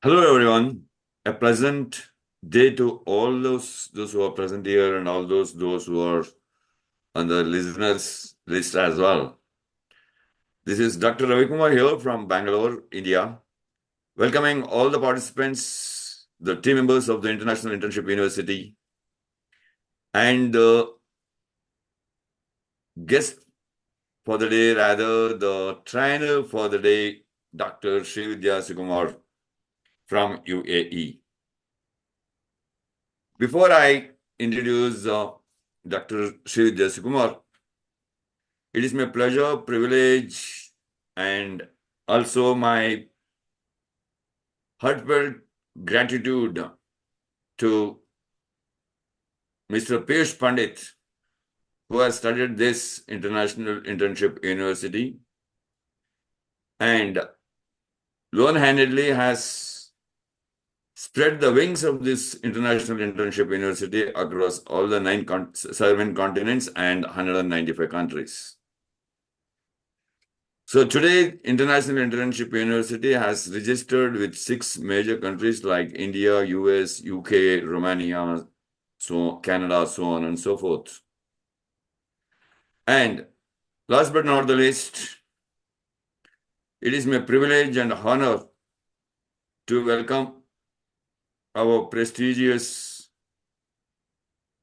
Hello, everyone. A pleasant day to all those who are present here and all those who are on the listeners list as well. This is Dr. Ravi Kumar here from Bangalore, India, welcoming all the participants, the team members of the International Internship University, and the guest for the day, rather the trainer for the day, Dr. Srividhya Sukumar from UAE. Before I introduce Dr. Srividhya Sukumar, it is my pleasure, privilege, and also my heartfelt gratitude to Mr. Piyush Pandit, who has studied this International Internship University and lone-handedly has spread the wings of this International Internship University across all the 7 continents and 195 countries. So today, International Internship University has registered with 6 major countries like India, US, UK, Romania, so Canada, so on and so forth. And last but not the least, it is my privilege and honor to welcome our prestigious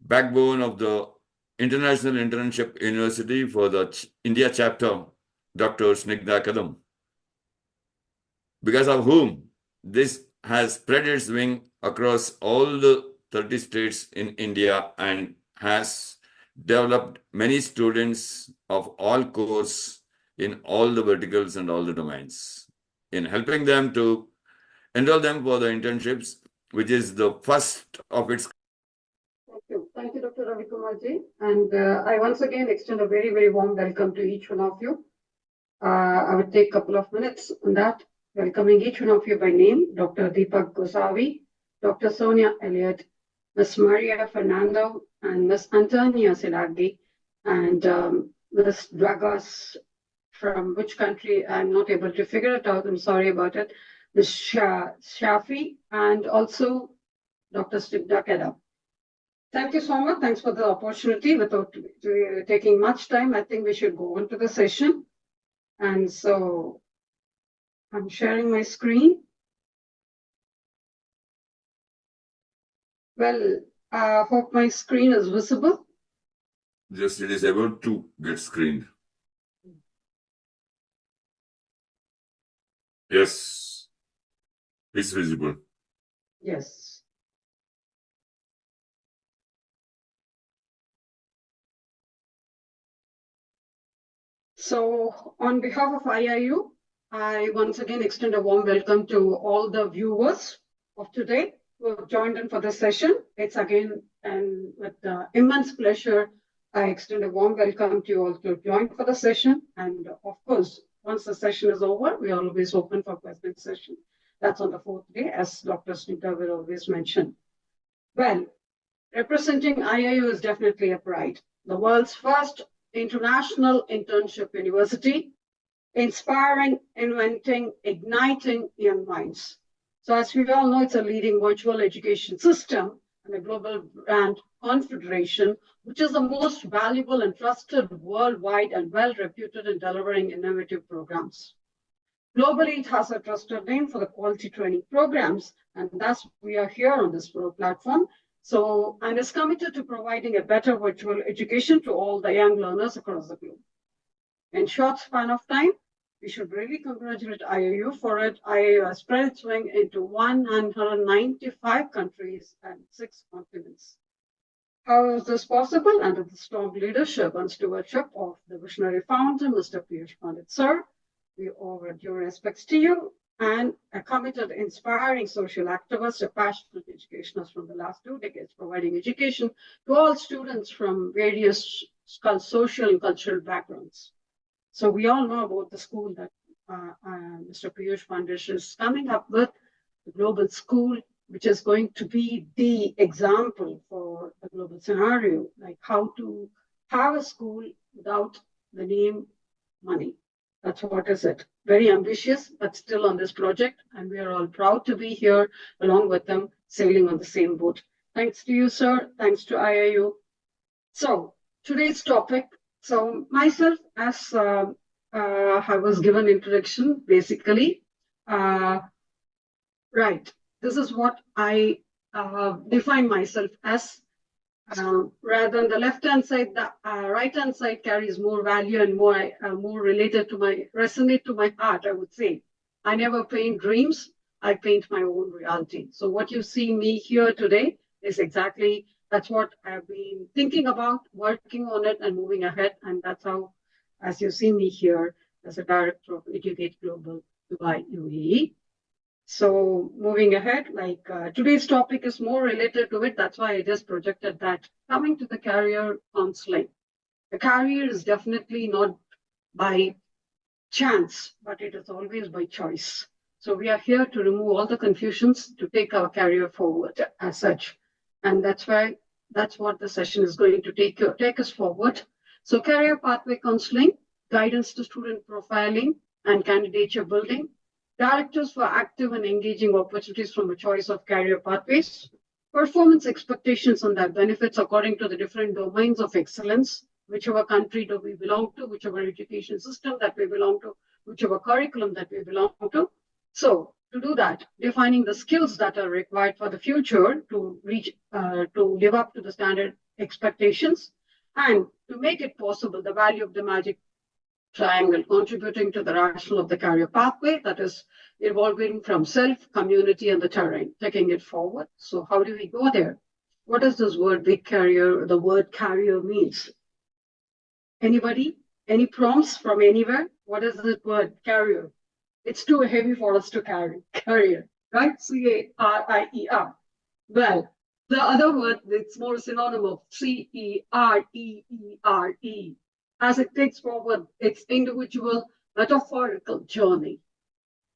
backbone of the International Internship University for the India chapter, Dr. Snigdha Kadam, because of whom this has spread its wing across all the 30 states in India and has developed many students of all courses in all the verticals and all the domains, in helping them to enroll them for the internships, which is the first of its. Thank you. Thank you, Dr. Ravi Kumarji. And I once again extend a very, very warm welcome to each one of you. I would take a couple of minutes on that, welcoming each one of you by name, Dr. Deepak Gosavi, Dr. Sonia Elliott, Ms. Maria Fernando, and Ms. Antonia Silagdi, and Ms. Dragos, from which country I'm not able to figure it out. I'm sorry about it. Ms. Shafi, and also Dr. Snigdha Kadam. Thank you so much. Thanks for the opportunity. Without taking much time, I think we should go on to the session. And so I'm sharing my screen. Well, I hope my screen is visible. Just it is able to get screened. Yes, it's visible. Yes. So on behalf of IIU, I once again extend a warm welcome to all the viewers of today who have joined in for this session. It's again, and with immense pleasure, I extend a warm welcome to you all to join for the session. And of course, once the session is over, we are always open for question session. That's on the 4th day, as Dr. Snigdha will always mention. Well, representing IIU is definitely a pride. The world's first international internship university, inspiring, inventing, igniting young minds. So as we all know, it's a leading virtual education system and a global brand confederation, which is the most valuable and trusted worldwide and well-reputed in delivering innovative programs. Globally, it has a trusted name for the quality training programs, and thus we are here on this platform. So, and is committed to providing a better virtual education to all the young learners across the globe. In short span of time, we should really congratulate IIU for it. IIU has spread its wing into 195 countries and 6 continents. How is this possible? Under the strong leadership and stewardship of the visionary founder, Mr. Piyush Pandit, sir. We owe our due respects to you, and a committed, inspiring social activist, a passionate educationist from the last 2 decades, providing education to all students from various social and cultural backgrounds. So we all know about the school that Mr. Piyush Pandit is coming up with, the global school, which is going to be the example for the global scenario, like how to have a school without the name money. That's what is it. Very ambitious, but still on this project. And we are all proud to be here along with them, sailing on the same boat. Thanks to you, sir. Thanks to IIU. So today's topic. So myself, as I was given introduction, basically, uh, right. This is what I define myself as. Rather than the left-hand side, the right-hand side carries more value and more related to resonate to my heart, I would say. I never paint dreams. I paint my own reality. So what you see me here today is exactly that's what I've been thinking about, working on it and moving ahead. And that's how, as you see me here as a director of Educate Global Dubai UAE. So moving ahead, today's topic is more related to it. That's why I just projected that. Coming to the career counseling. The career is definitely not by chance, but it is always by choice. So we are here to remove all the confusions to take our career forward as such. And that's what the session is going to take us forward. So career pathway counseling, guidance to student profiling and candidature building, directors for active and engaging opportunities from a choice of career pathways, performance expectations and their benefits according to the different domains of excellence, whichever country do we belong to, whichever education system that we belong to, whichever curriculum that we belong to. So to do that, defining the skills that are required for the future to live up to the standard expectations, and to make it possible, the value of the magic triangle, contributing to the rational of the career pathway that is evolving from self, community, and the terrain, taking it forward. So how do we go there? What does this word big career, the word carrier means? Anybody? Any prompts from anywhere? What is the word carrier? It's too heavy for us to carry. Carrier, right? C-A-R-I-E-R. Well, the other word, it's more synonym of C-E-R-E-E-R-E, as it takes forward its individual metaphorical journey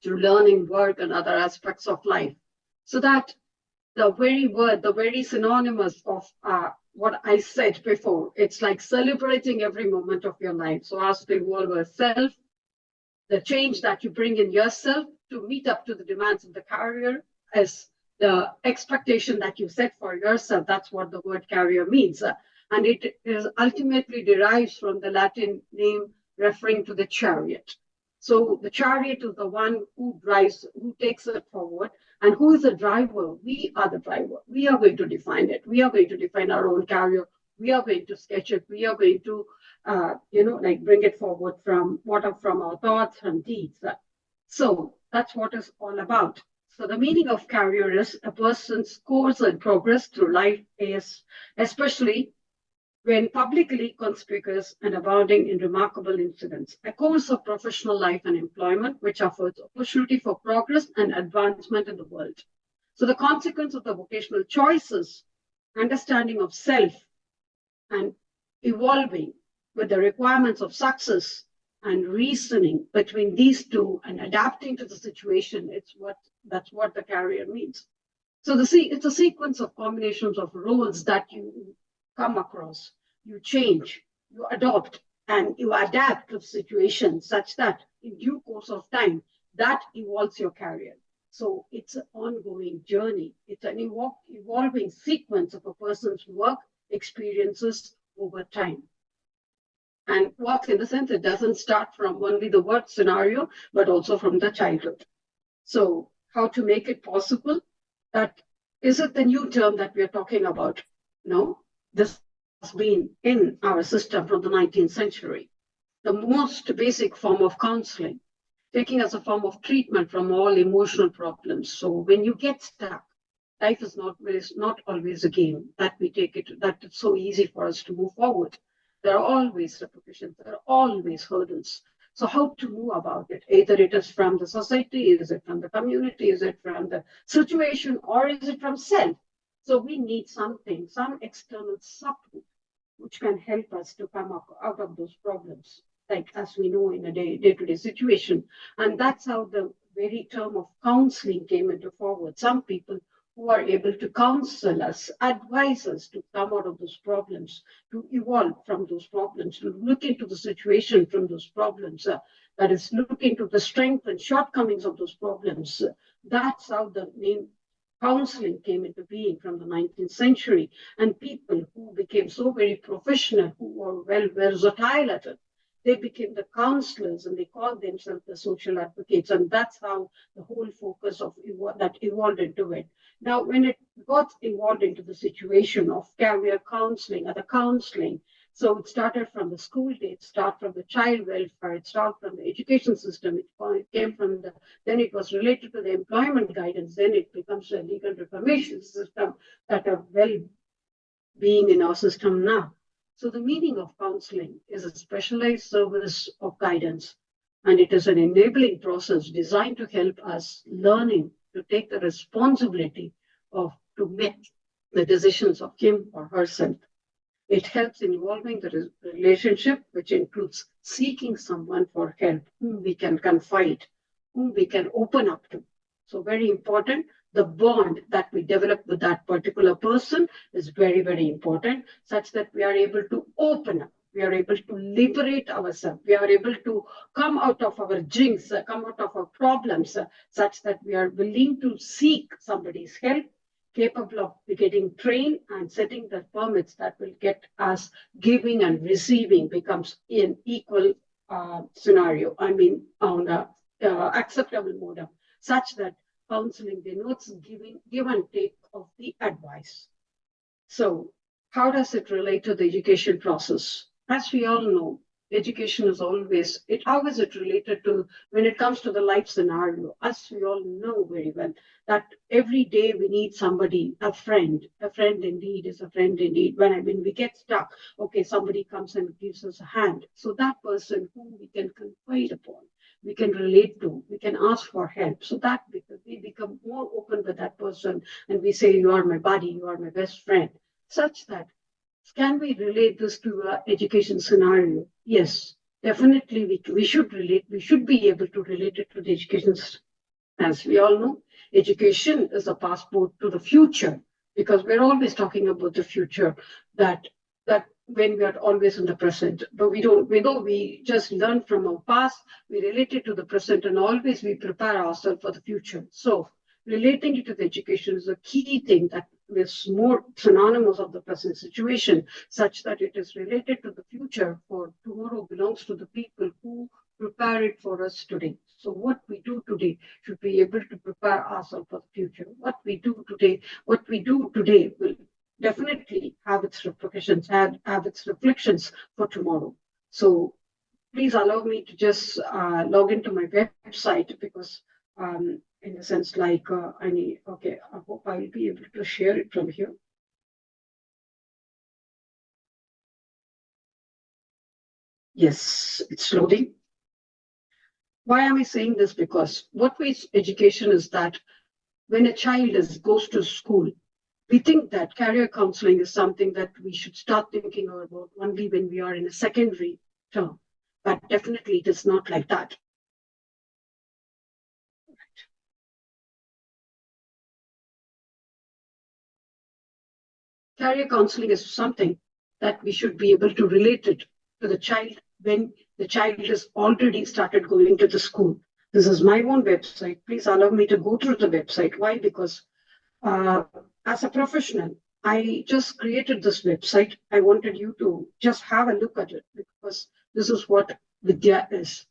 through learning, work, and other aspects of life. So that the very word, the very synonymous of what I said before, it's like celebrating every moment of your life. So as to evolve a self, the change that you bring in yourself to meet up to the demands of the career is the expectation that you set for yourself. That's what the word career means. And it is ultimately derives from the Latin name referring to the chariot. So the chariot is the one who drives, who takes it forward. And who is the driver? We are the driver. We are going to define it. We are going to define our own career. We are going to sketch it. We are going to, bring it forward from our thoughts and deeds. So that's what it's all about. So the meaning of career is a person's course and progress through life is especially when publicly conspicuous and abounding in remarkable incidents, a course of professional life and employment which offers opportunity for progress and advancement in the world. So the consequence of the vocational choices, understanding of self, and evolving with the requirements of success and reasoning between these two and adapting to the situation, that's what the career means. So it's a sequence of combinations of roles that you come across, you change, you adopt, and you adapt to situations such that in due course of time, that evolves your career. So it's an ongoing journey. It's an evolving sequence of a person's work experiences over time. And work in the sense it doesn't start from only the work scenario, but also from the childhood. So how to make it possible? That is it the new term that we are talking about? No, this has been in our system from the 19th century. The most basic form of counseling, taking as a form of treatment from all emotional problems. So when you get stuck, life is not always a game that we take it, that it's so easy for us to move forward. There are always repercussions, there are always hurdles. So how to move about it? Either it is from the society, is it from the community, is it from the situation, or is it from self? So we need something, some external support, which can help us to come up out of those problems, like as we know in a day-to-day situation. And that's how the very term of counseling came into forward. Some people who are able to counsel us, advise us to come out of those problems, to evolve from those problems, to look into the situation from those problems, that is, look into the strength and shortcomings of those problems. That's how the name counseling came into being from the 19th century. And people who became so very professional, who were well versatile at it, they became the counselors and they called themselves the social advocates. And that's how the whole focus of that evolved into it. Now, when it got involved into the situation of career counseling, other counseling, so it started from the school day, it started from the child welfare, it started from the education system, it came from the, then it was related to the employment guidance, then it becomes a legal reformation system that are well being in our system now. So the meaning of counseling is a specialized service of guidance, and it is an enabling process designed to help us learning to take the responsibility of to make the decisions of him or herself. It helps in evolving the relationship, which includes seeking someone for help, whom we can confide, whom we can open up to. So, very important. The bond that we develop with that particular person is very, very important, such that we are able to open up. We are able to liberate ourselves. We are able to come out of our jinx, come out of our problems, such that we are willing to seek somebody's help, capable of getting trained and setting the permits that will get us giving and receiving becomes in equal scenario. I mean, on a acceptable mode, such that counseling denotes give and take of the advice. So, how does it relate to the education process? As we all know, education is always, how is it related to when it comes to the life scenario? As we all know very well, that every day we need somebody, a friend indeed is a friend indeed. When we get stuck, okay, somebody comes and gives us a hand. So that person whom we can confide upon, we can relate to, we can ask for help. So that we become more open with that person and we say, you are my buddy, you are my best friend, such that can we relate this to an education scenario? Yes, definitely we should relate. We should be able to relate it to the education system. As we all know, education is a passport to the future because we're always talking about the future. That when we are always in the present, but we don't. We just learn from our past. We relate it to the present, and always we prepare ourselves for the future. So relating it to the education is a key thing that is more synonymous of the present situation, such that it is related to the future, for tomorrow belongs to the people who prepare it for us today. So what we do today should be able to prepare ourselves for the future. What we do today will definitely have its repercussions, have its reflections for tomorrow. So please allow me to just log into my website because in the sense like I need, okay, I hope I'll be able to share it from here. Yes, it's loading. Why am I saying this? Because what is education is that when a child goes to school, we think that career counseling is something that we should start thinking about only when we are in a secondary term. But definitely it is not like that. Career counseling is something that we should be able to relate it to the child when the child has already started going to the school. This is my own website. Please allow me to go through the website. Why? Because uh, as a professional, I just created this website. I wanted you to just have a look at it because this is what Vidya is.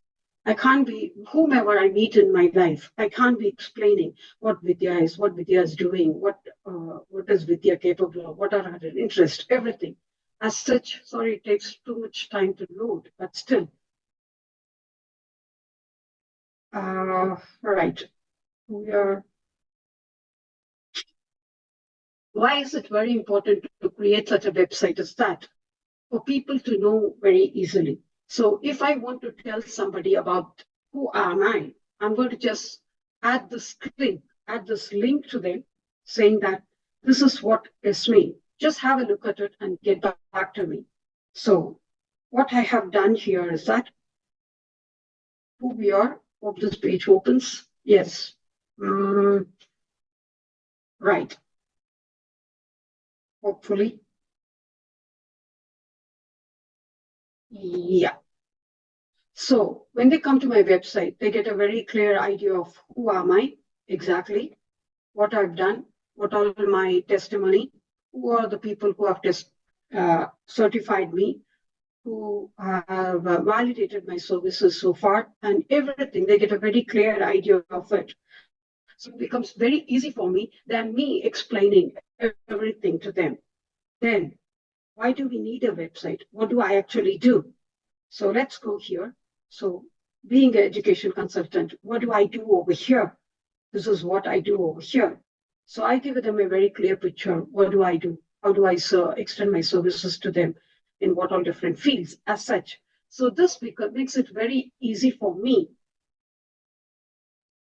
I can't be, whomever I meet in my life, I can't be explaining what Vidya is, what Vidya is doing, what is Vidya capable of, what are her interests, everything. As such, sorry, it takes too much time to load, but still. Right. We are. Why is it very important to create such a website as that? For people to know very easily. So if I want to tell somebody about who am I, I'm going to just add this link to them saying that this is what is me. Just have a look at it and get back to me. So what I have done here is that who we are. Hope this page opens. Yes. right. Hopefully. Yeah. So when they come to my website, they get a very clear idea of who am I exactly, what I've done, what all my testimony, who are the people who have certified me, who have validated my services so far, and everything. They get a very clear idea of it. So it becomes very easy for me than me explaining everything to them. Then, why do we need a website? What do I actually do? So let's go here. So, being an education consultant, what do I do over here? This is what I do over here. So I give them a very clear picture. What do I do? How do I extend my services to them in what all different fields as such? So this makes it very easy for me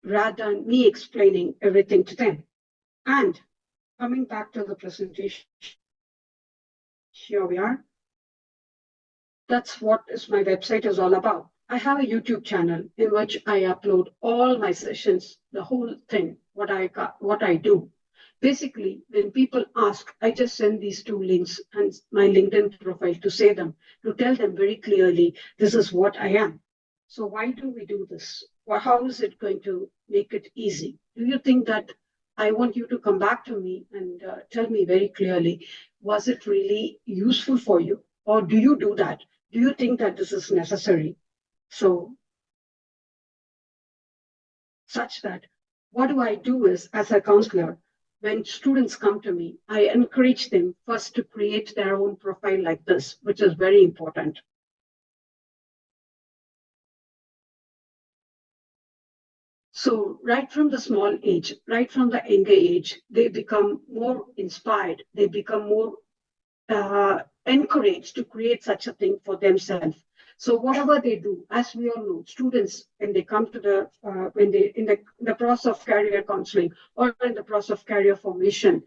rather than me explaining everything to them. And coming back to the presentation, here we are. That's what my website is all about. I have a YouTube channel in which I upload all my sessions, the whole thing, what I do. Basically, when people ask, I just send these two links and my LinkedIn profile to tell them very clearly, this is what I am. So why do we do this? Well, how is it going to make it easy? Do you think that I want you to come back to me and tell me very clearly, was it really useful for you? Or do you do that? Do you think that this is necessary? So, such that what do I do is, as a counselor, when students come to me, I encourage them first to create their own profile like this, which is very important. So right from the small age, right from the younger age, they become more inspired. They become more encouraged to create such a thing for themselves. So whatever they do, as we all know, students when they come to when they in the process of career counseling or in the process of career formation,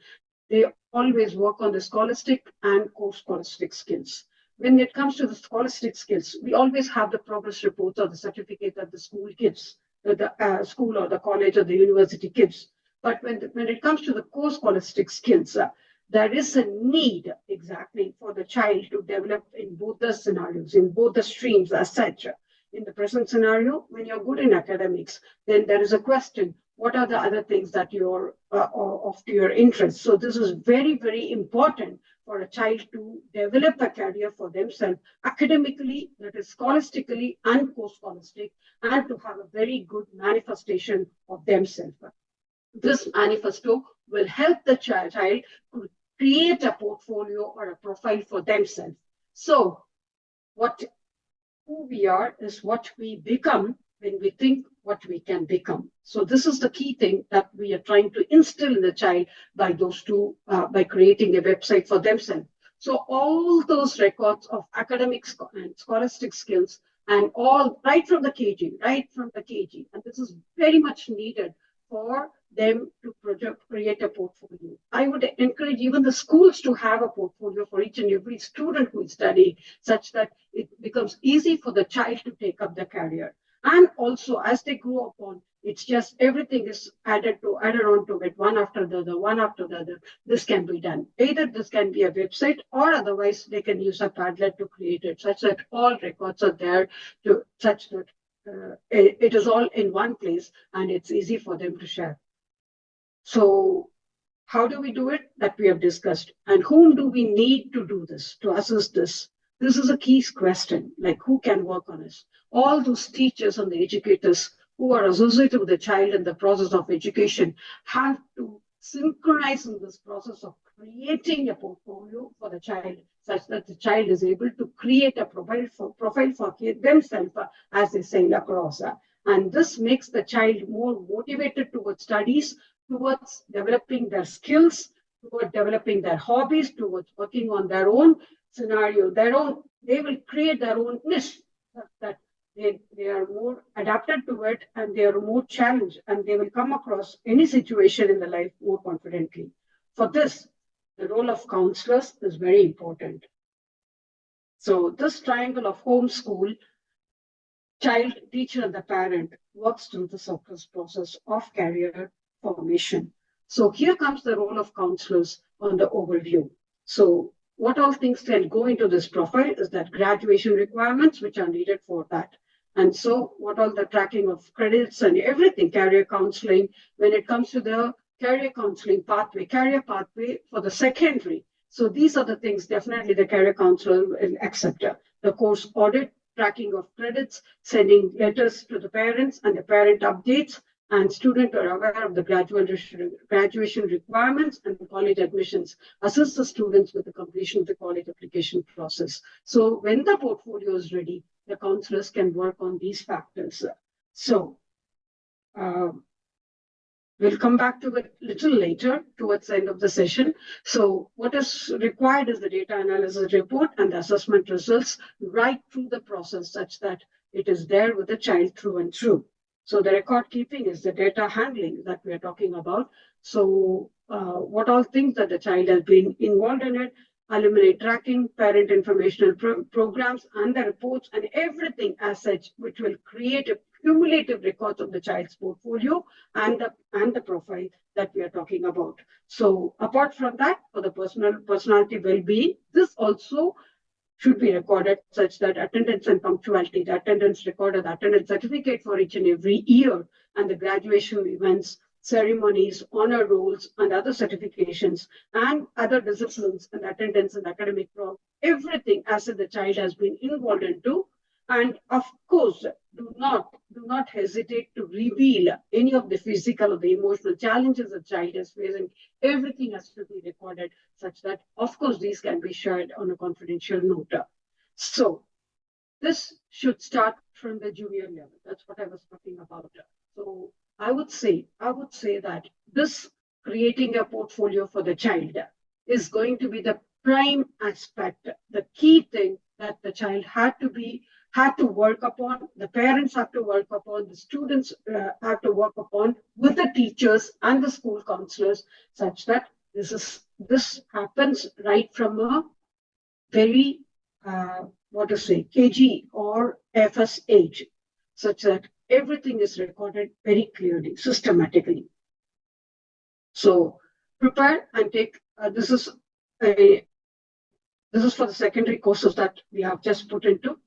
they always work on the scholastic and co-scholastic skills. When it comes to the scholastic skills, we always have the progress reports or the certificate that the school gives, the school or the college or the university gives. But when it comes to the co-scholastic skills, there is a need exactly for the child to develop in both the scenarios, in both the streams as such. In the present scenario, when you're good in academics, then there is a question, what are the other things that you're of your interest? So this is very, very important for a child to develop a career for themselves academically, that is scholastically and post-scholastic, and to have a very good manifestation of themselves. This manifesto will help the child to create a portfolio or a profile for themselves. So, what who we are is what we become when we think what we can become. So this is the key thing that we are trying to instill in the child by those two, by creating a website for themselves. So all those records of academic and scholastic skills and all right from the KG, and this is very much needed for them to create a portfolio. I would encourage even the schools to have a portfolio for each and every student who is studying, such that it becomes easy for the child to take up the career. And also, as they grow up on, it's just everything is added on to it, one after the other, one after the other. This can be done. Either this can be a website, or otherwise they can use a Padlet to create it, such that all records are there, to such that it is all in one place and it's easy for them to share. So how do we do it? That we have discussed. And whom do we need to do this, to assist this? This is a key question, like who can work on this? All those teachers and the educators who are associated with the child in the process of education have to synchronize in this process of creating a portfolio for the child, such that the child is able to create a profile for themselves as they sail across. And this makes the child more motivated towards studies, towards developing their skills, towards developing their hobbies, towards working on their own scenario, they will create their own niche that they are more adapted to it and they are more challenged and they will come across any situation in the life more confidently. For this, the role of counselors is very important. So this triangle of home, school, child, teacher, and the parent works through the process of career formation. So here comes the role of counselors on the overview. So what all things can go into this profile is that graduation requirements, which are needed for that. And so what all the tracking of credits and everything, career counseling, when it comes to the career counseling pathway, career pathway for the secondary. So these are the things definitely the career counselor will accept. The course audit, tracking of credits, sending letters to the parents and the parent updates, and students are aware of the graduation requirements and college admissions, assist the students with the completion of the college application process. So when the portfolio is ready, the counselors can work on these factors. So uh, we'll come back to it a little later towards the end of the session. So what is required is the data analysis report and the assessment results right through the process such that it is there with the child through and through. So the record keeping is the data handling that we are talking about. So what all things that the child has been involved in it, alumni tracking, parent informational programs, and the reports and everything as such, which will create a cumulative records of the child's portfolio and the profile that we are talking about. So apart from that, for the personality well-being, this also should be recorded such that attendance and punctuality, the attendance record, the attendance certificate for each and every year, and the graduation events, ceremonies, honor rolls, and other certifications, and other disciplines and attendance and academic program, everything as if the child has been involved into. And of course, do not hesitate to reveal any of the physical or the emotional challenges the child is facing. Everything has to be recorded such that, of course, these can be shared on a confidential note. So this should start from the junior level. That's what I was talking about. So I would say that this creating a portfolio for the child is going to be the prime aspect, the key thing that the child had to work upon, the parents have to work upon, the students have to work upon with the teachers and the school counselors, such that this happens right from a very KG or FS age, such that everything is recorded very clearly, systematically. So prepare and take. This is for the secondary courses that we have just put into.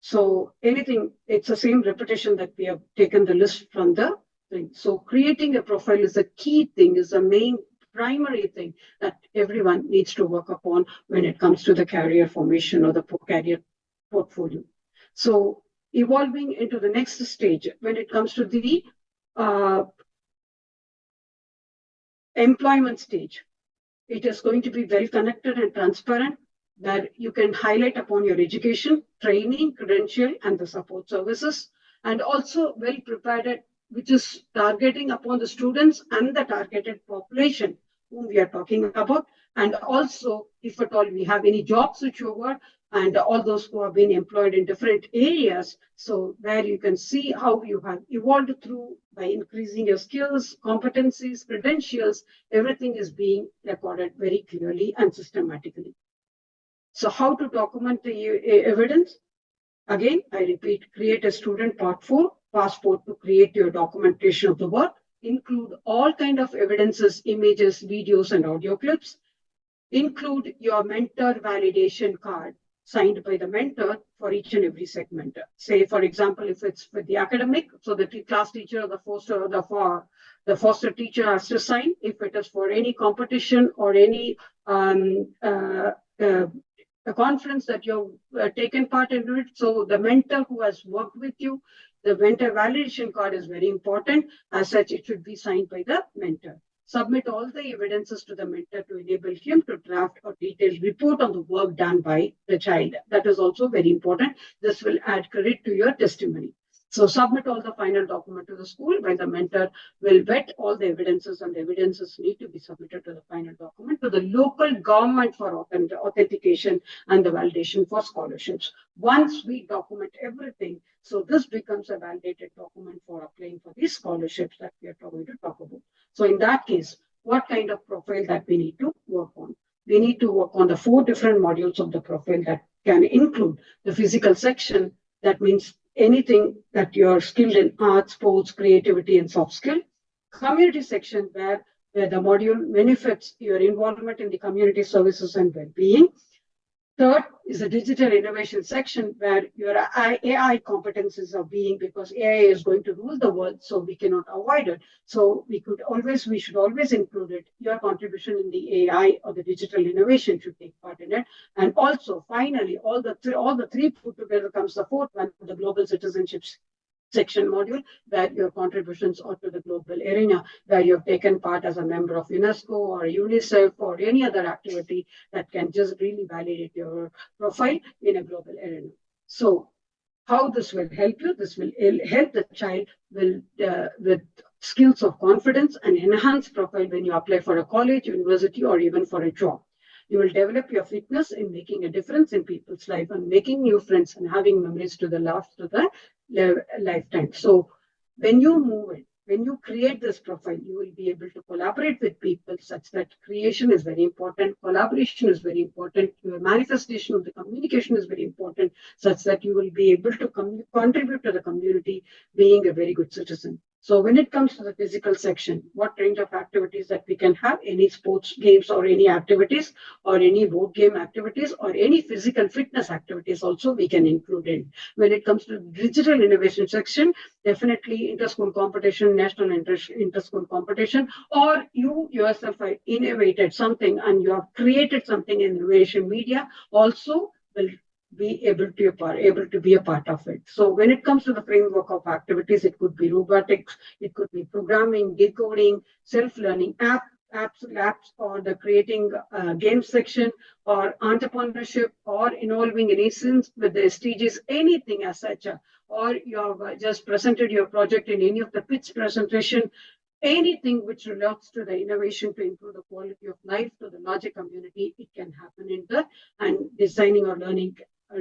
So anything, it's the same repetition that we have taken the list from the thing. So creating a profile is a key thing, is the main primary thing that everyone needs to work upon when it comes to the career formation or the career portfolio. So evolving into the next stage, when it comes to the employment stage, it is going to be very connected and transparent, that you can highlight upon your education, training, credential, and the support services, and also well prepared, which is targeting upon the students and the targeted population whom we are talking about. And also, if at all we have any job switchover, and all those who have been employed in different areas, so there you can see how you have evolved through by increasing your skills, competencies, credentials, everything is being recorded very clearly and systematically. So how to document the evidence? Again, I repeat, create a student passport to create your documentation of the work. Include all kind of evidences, images, videos, and audio clips. Include your mentor validation card signed by the mentor for each and every segment. Say, for example, if it's with the academic, so the class teacher or the foster teacher has to sign. If it is for any competition or any a conference that you've taken part in it. So the mentor who has worked with you, the mentor validation card is very important. As such, it should be signed by the mentor. Submit all the evidences to the mentor to enable him to draft a detailed report on the work done by the child. That is also very important. This will add credit to your testimony. So submit all the final document to the school, where the mentor will vet all the evidences, and the evidences need to be submitted to the final document to the local government for authentication and the validation for scholarships. Once we document everything, so this becomes a validated document for applying for these scholarships that we are going to talk about. So in that case, what kind of profile that we need to work on? We need to work on the 4 different modules of the profile that can include the physical section. That means anything that you're skilled in, art, sports, creativity, and soft skill. Community section, where where the module benefits your involvement in the community services and well-being. Third is a digital innovation section where your AI competencies are being, because AI is going to rule the world, so we cannot avoid it. So we should always include it. Your contribution in the AI or the digital innovation should take part in it. And also, finally, all the three put together comes the fourth one, the global citizenship section module, where your contributions are to the global arena, where you have taken part as a member of UNESCO or UNICEF or any other activity that can just really validate your profile in a global arena. So how this will help you? This will help the child with skills of confidence and enhance profile when you apply for a college, university, or even for a job. You will develop your fitness in making a difference in people's life and making new friends and having memories to the lifetime. So when you move it, when you create this profile, you will be able to collaborate with people such that creation is very important, collaboration is very important, your manifestation of the communication is very important, such that you will be able to contribute to the community being a very good citizen. So when it comes to the physical section, what range of activities that we can have, any sports games or any activities or any board game activities or any physical fitness activities also we can include in. When it comes to digital innovation section, definitely inter-school competition, national inter-school competition, or you yourself have innovated something and you have created something in innovation media also will be able to be a part of it. So when it comes to the framework of activities, it could be robotics, it could be programming, decoding, self-learning apps, or the creating game section, or entrepreneurship, or involving in essence with the SDGs, anything as such, or you have just presented your project in any of the pitch presentation, anything which relates to the innovation to improve the quality of life to the larger community, it can happen in the and designing or learning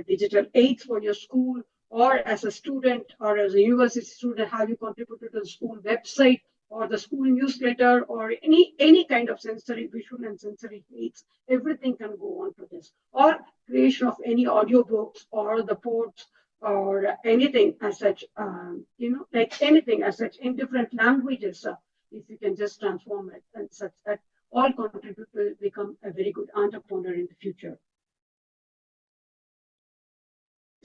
digital aids for your school, or as a student or as a university student, have you contributed to the school website or the school newsletter or any kind of sensory, visual and sensory aids, everything can go on to this. Or creation of any audiobooks or the ports or anything as such, like anything as such in different languages, if you can just transform it and such that all contribute to become a very good entrepreneur in the future.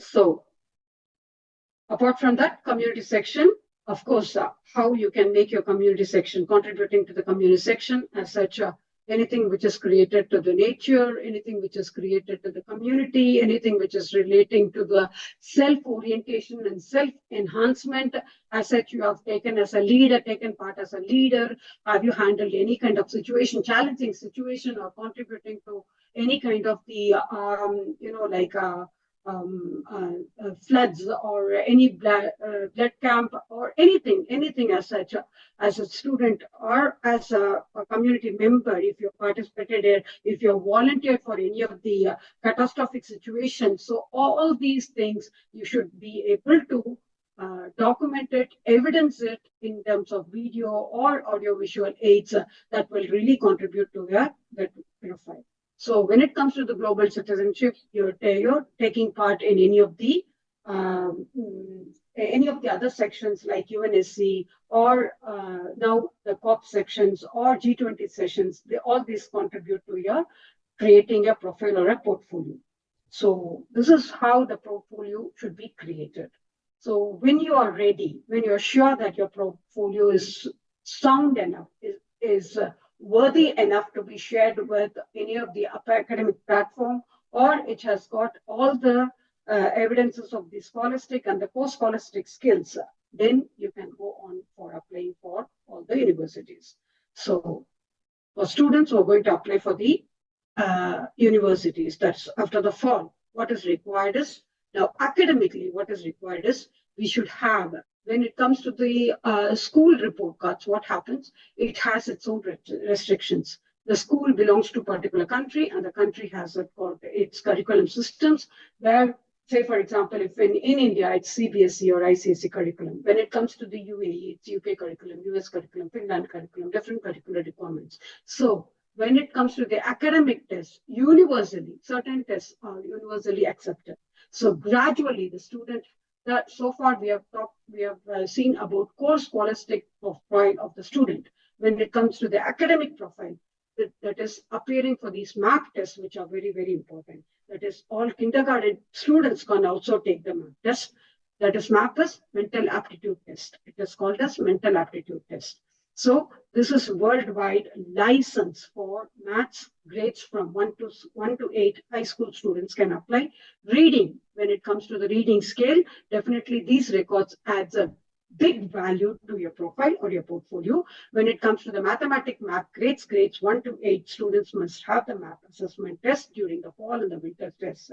So apart from that, community section, of course, how you can make your community section, contributing to the community section as such, anything which is created to the nature, anything which is created to the community, anything which is relating to the self-orientation and self-enhancement, as such you have taken as a leader, taken part as a leader, have you handled any kind of situation, challenging situation, or contributing to any kind of the, floods or any blood camp or anything as such, as a student or as a community member, if you participated, if you volunteered for any of the catastrophic situations. So all these things you should be able to document it, evidence it in terms of video or audiovisual aids that will really contribute to your profile. So when it comes to the global citizenship, you're taking part in um, any of the other sections like UNSC or now the COP sections or G20 sessions. All these contribute to your creating a profile or a portfolio. So this is how the portfolio should be created. So when you are ready, when you're sure that your portfolio is sound enough, is worthy enough to be shared with any of the upper academic platform, or it has got all the evidences of the scholastic and the post-scholastic skills, then you can go on for applying for all the universities. So for students who are going to apply for the universities, that's after the fall, what is required is, now academically, what is required is we should have, when it comes to the school report cards, what happens? It has its own restrictions. The school belongs to a particular country and the country has its curriculum systems where, say, for example, if in India, it's CBSE or ICSE curriculum. When it comes to the UAE, it's UK curriculum, US curriculum, Finland curriculum, different curricular requirements. So when it comes to the academic tests, universally, certain tests are universally accepted. So gradually the student, that so far we have seen about core scholastic profile of the student. When it comes to the academic profile, that is appearing for these MAP tests, which are very, very important. That is, all kindergarten students can also take the MAP test. That is, MAP is mental aptitude test. It is called as mental aptitude test. So this is worldwide license for maths grades from 1 to 8. High school students can apply. Reading, when it comes to the reading scale, definitely these records adds a big value to your profile or your portfolio. When it comes to the mathematic map grades 1 to 8, students must have the map assessment test during the fall and the winter tests.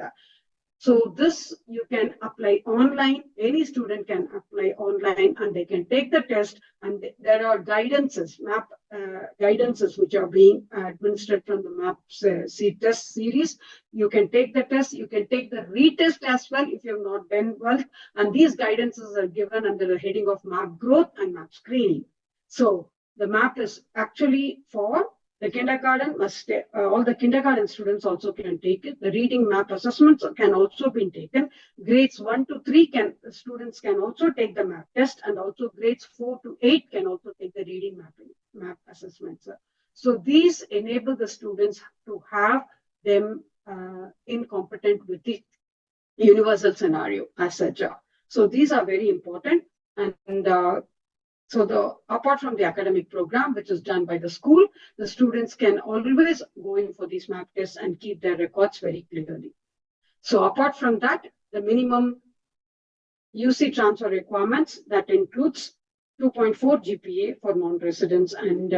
So this you can apply online. Any student can apply online and they can take the test. And there are guidances, map guidances which are being administered from the MAPS test series. You can take the test. You can take the retest as well if you have not done well. And these guidances are given under the heading of map growth and map screening. So the map is actually for the kindergarten all the kindergarten students also can take it. The reading map assessments can also be taken. Grades 1 to 3 students can also take the map test, and also grades 4 to 8 can also take the reading map assessments. So these enable the students to have them incompetent with the universal scenario as such. So these are very important. And so apart from the academic program, which is done by the school, the students can always go in for these map tests and keep their records very clearly. So apart from that, the minimum UC transfer requirements, that includes 2.4 GPA for non-residents, and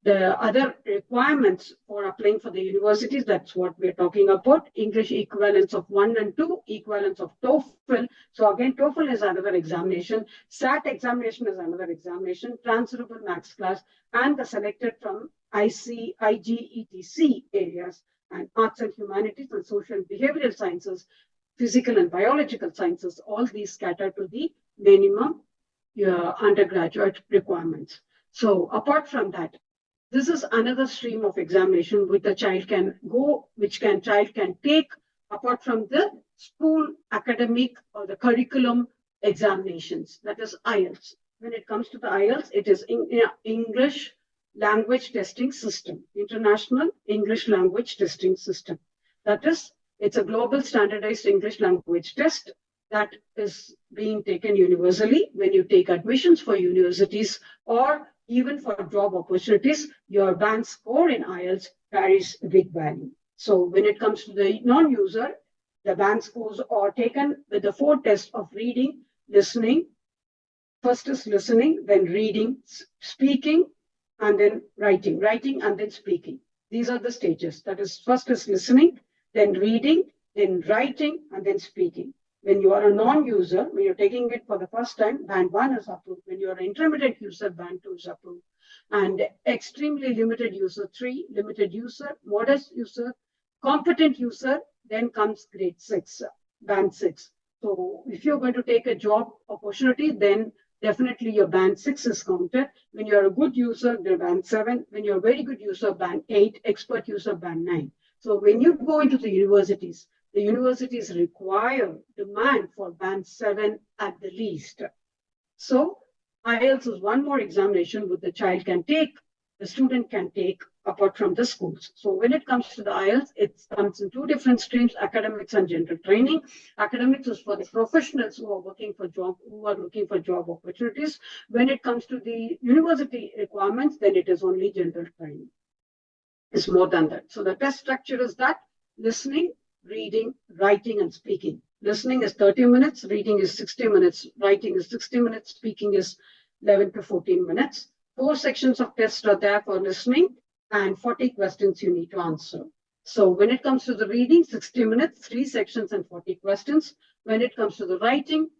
the other requirements for applying for the universities, that's what we're talking about. English equivalence of 1 and 2, equivalence of TOEFL. So again, TOEFL is another examination. SAT examination is another examination. Transferable max class, and the selected from IGETC areas, and arts and humanities and social and behavioral sciences, physical and biological sciences. All these cater to the minimum undergraduate requirements. So apart from that, this is another stream of examination which the child can go, child can take apart from the school academic or the curriculum examinations. That is IELTS. When it comes to the IELTS, it is English language testing system, International English Language Testing System. That is, it's a global standardized English language test that is being taken universally when you take admissions for universities or even for job opportunities. Your band score in IELTS carries a big value. So when it comes to the non-user, the band scores are taken with the 4 tests of reading, listening. First is listening, then reading, speaking, and then writing, and then speaking. These are the stages. That is, first is listening, then reading, then writing, and then speaking. When you are a non-user, when you're taking it for the first time, band 1 is approved. When you're an intermediate user, band 2 is approved. And extremely limited user, 3, limited user, modest user, competent user, then comes grade 6, band 6. So if you're going to take a job opportunity, then definitely your band 6 is counted. When you're a good user, you're band 7. When you're a very good user, band 8, expert user, band 9. So when you go into the universities require demand for band 7 at the least. So IELTS is one more examination which the child can take, the student can take apart from the schools. So when it comes to the IELTS, it comes in 2 different streams, academics and general training. Academics is for the professionals who are looking for job opportunities. When it comes to the university requirements, then it is only general training. It's more than that. So the test structure is that: listening, reading, writing, and speaking. Listening is 30 minutes, reading is 60 minutes, writing is 60 minutes, speaking is 11 to 14 minutes. 4 sections of tests are there for listening, and 40 questions you need to answer. So when it comes to the reading, 60 minutes, 3 sections and 40 questions. When it comes to the writing,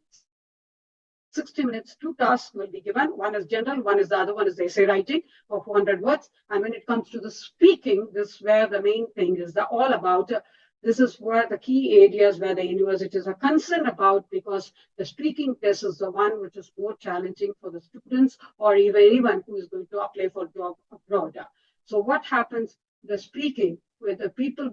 60 minutes, 2 tasks will be given. One is general, the other one is essay writing of 400 words. And when it comes to the speaking, this is where the main thing is all about. This is where the key areas where the universities are concerned about, because the speaking test is the one which is more challenging for the students or even anyone who is going to apply for job abroad. So what happens, the speaking with the people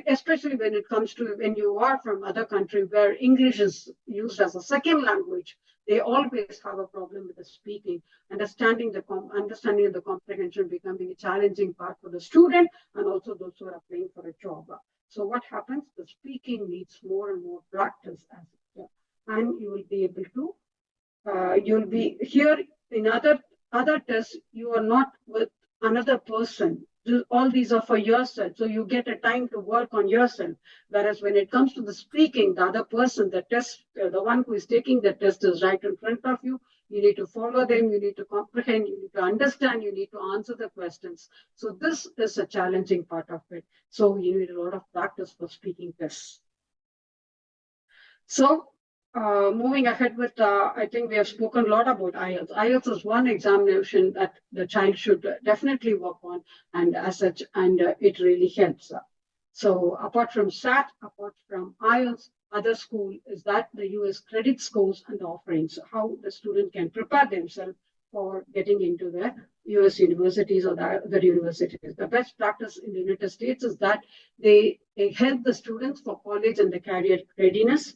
especially when it comes to when you are from other country where English is used as a second language, they always have a problem with the speaking, understanding the comprehension becoming a challenging part for the student and also those who are applying for a job. So what happens? The speaking needs more and more practice as it, and you will be able to you'll be here in other tests. You are not with another person. All these are for yourself, so you get a time to work on yourself. Whereas when it comes to the speaking, the other person, the test, the one who is taking the test is right in front of you. You need to follow them. You need to comprehend. You need to understand. You need to answer the questions. So this is a challenging part of it. So you need a lot of practice for speaking tests. So moving ahead with, I think we have spoken a lot about IELTS. IELTS is one examination that the child should definitely work on, and as such, and it really helps. So apart from SAT, apart from IELTS, other school is that the US credit scores and the offerings, how the student can prepare themselves for getting into the US universities or the other universities. The best practice in the United States is that they help the students for college and the career readiness.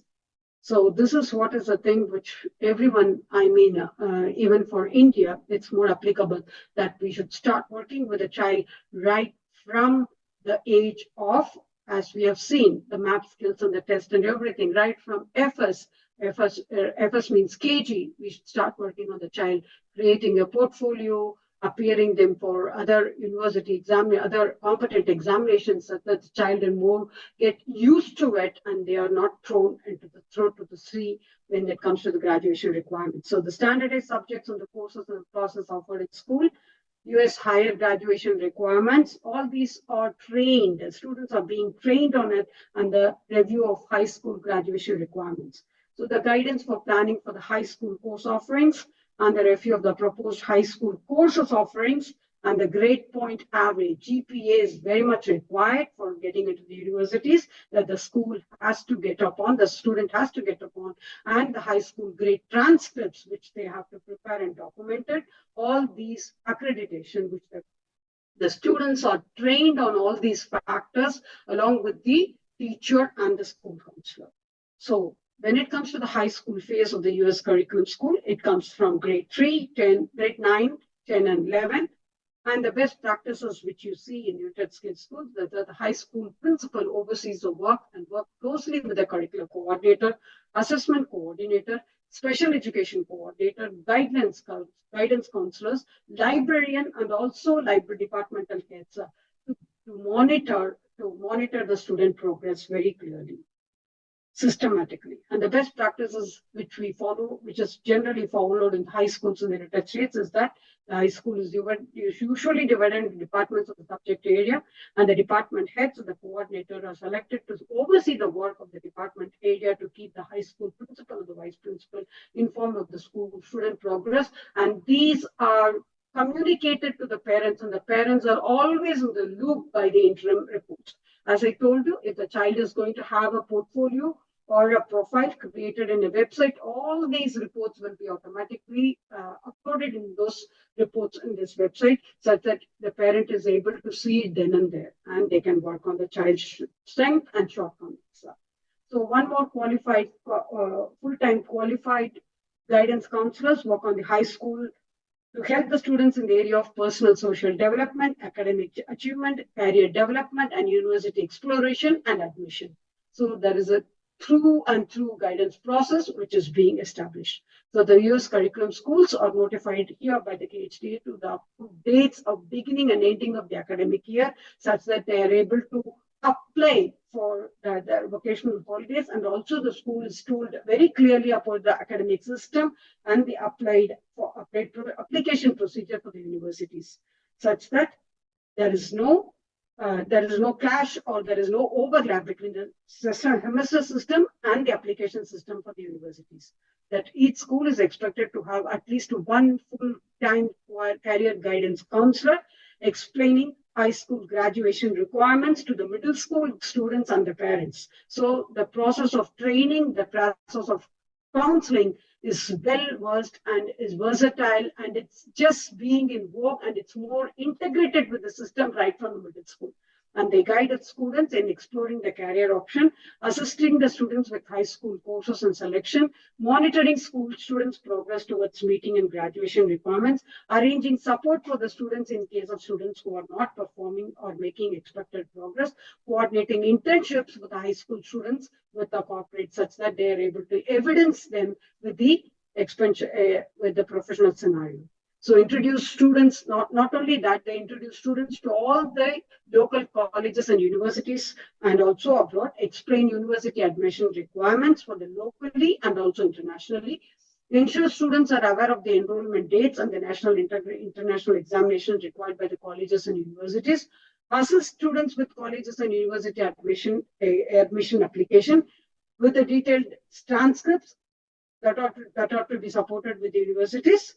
So this is what is a thing which everyone, even for India, it's more applicable that we should start working with a child right from the age of, as we have seen, the map skills and the test and everything, right from FS. FS means KG. We should start working on the child, creating a portfolio, appearing them for other university other competent examinations, so that the child and more get used to it and they are not thrown to the sea when it comes to the graduation requirements. So the standardized subjects and the courses and the process offered at school, US higher graduation requirements, all these are trained. The students are being trained on it and the review of high school graduation requirements. So the guidance for planning for the high school course offerings and the review of the proposed high school courses offerings and the grade point average. GPA is very much required for getting into the universities that the school has to get upon, the student has to get upon, and the high school grade transcripts, which they have to prepare and document it. All these accreditation, which the students are trained on all these factors along with the teacher and the school counselor. So when it comes to the high school phase of the US curriculum school, it comes from grade 3, 10, grade 9, 10, and 11. And the best practices which you see in United States schools, that the high school principal oversees the work and work closely with the curricular coordinator, assessment coordinator, special education coordinator, guidance counselors, librarian, and also library departmental heads to monitor the student progress very clearly, systematically. And the best practices which we follow, which is generally followed in high schools in the United States, is that the high school is usually divided into departments of the subject area, and the department heads or the coordinator are selected to oversee the work of the department area to keep the high school principal or the vice principal informed of the school student progress. And these are communicated to the parents, and the parents are always in the loop by the interim reports. As I told you, if the child is going to have a portfolio or a profile created in a website, all these reports will be automatically uploaded in those reports in this website, such that the parent is able to see it then and there, and they can work on the child's strength and shortcomings. So one more qualified, full-time qualified guidance counselors work on the high school to help the students in the area of personal social development, academic achievement, career development, and university exploration and admission. So there is a through and through guidance process which is being established. So the US curriculum schools are notified here by the KHDA to the dates of beginning and ending of the academic year, such that they are able to apply for the vocational holidays, and also the school is told very clearly about the academic system and the applied application procedure for the universities, such that there is no clash or there is no overlap between the semester system and the application system for the universities. That each school is expected to have at least one full-time career guidance counselor explaining high school graduation requirements to the middle school students and the parents. So the process of training, the process of counseling is well versed and is versatile, and it's just being in vogue, and it's more integrated with the system right from the middle school. and they guided students in exploring the career option, assisting the students with high school courses and selection, monitoring school students' progress towards meeting and graduation requirements, arranging support for the students in case of students who are not performing or making expected progress, coordinating internships with the high school students with the corporate such that they are able to evidence them with the expenditure with the professional scenario. So introduce students, not only that, they introduce students to all the local colleges and universities and also abroad, explain university admission requirements for the locally and also internationally, ensure students are aware of the enrollment dates and the national international examinations required by the colleges and universities, assist students with colleges and university admission application with the detailed transcripts that are to be supported with the universities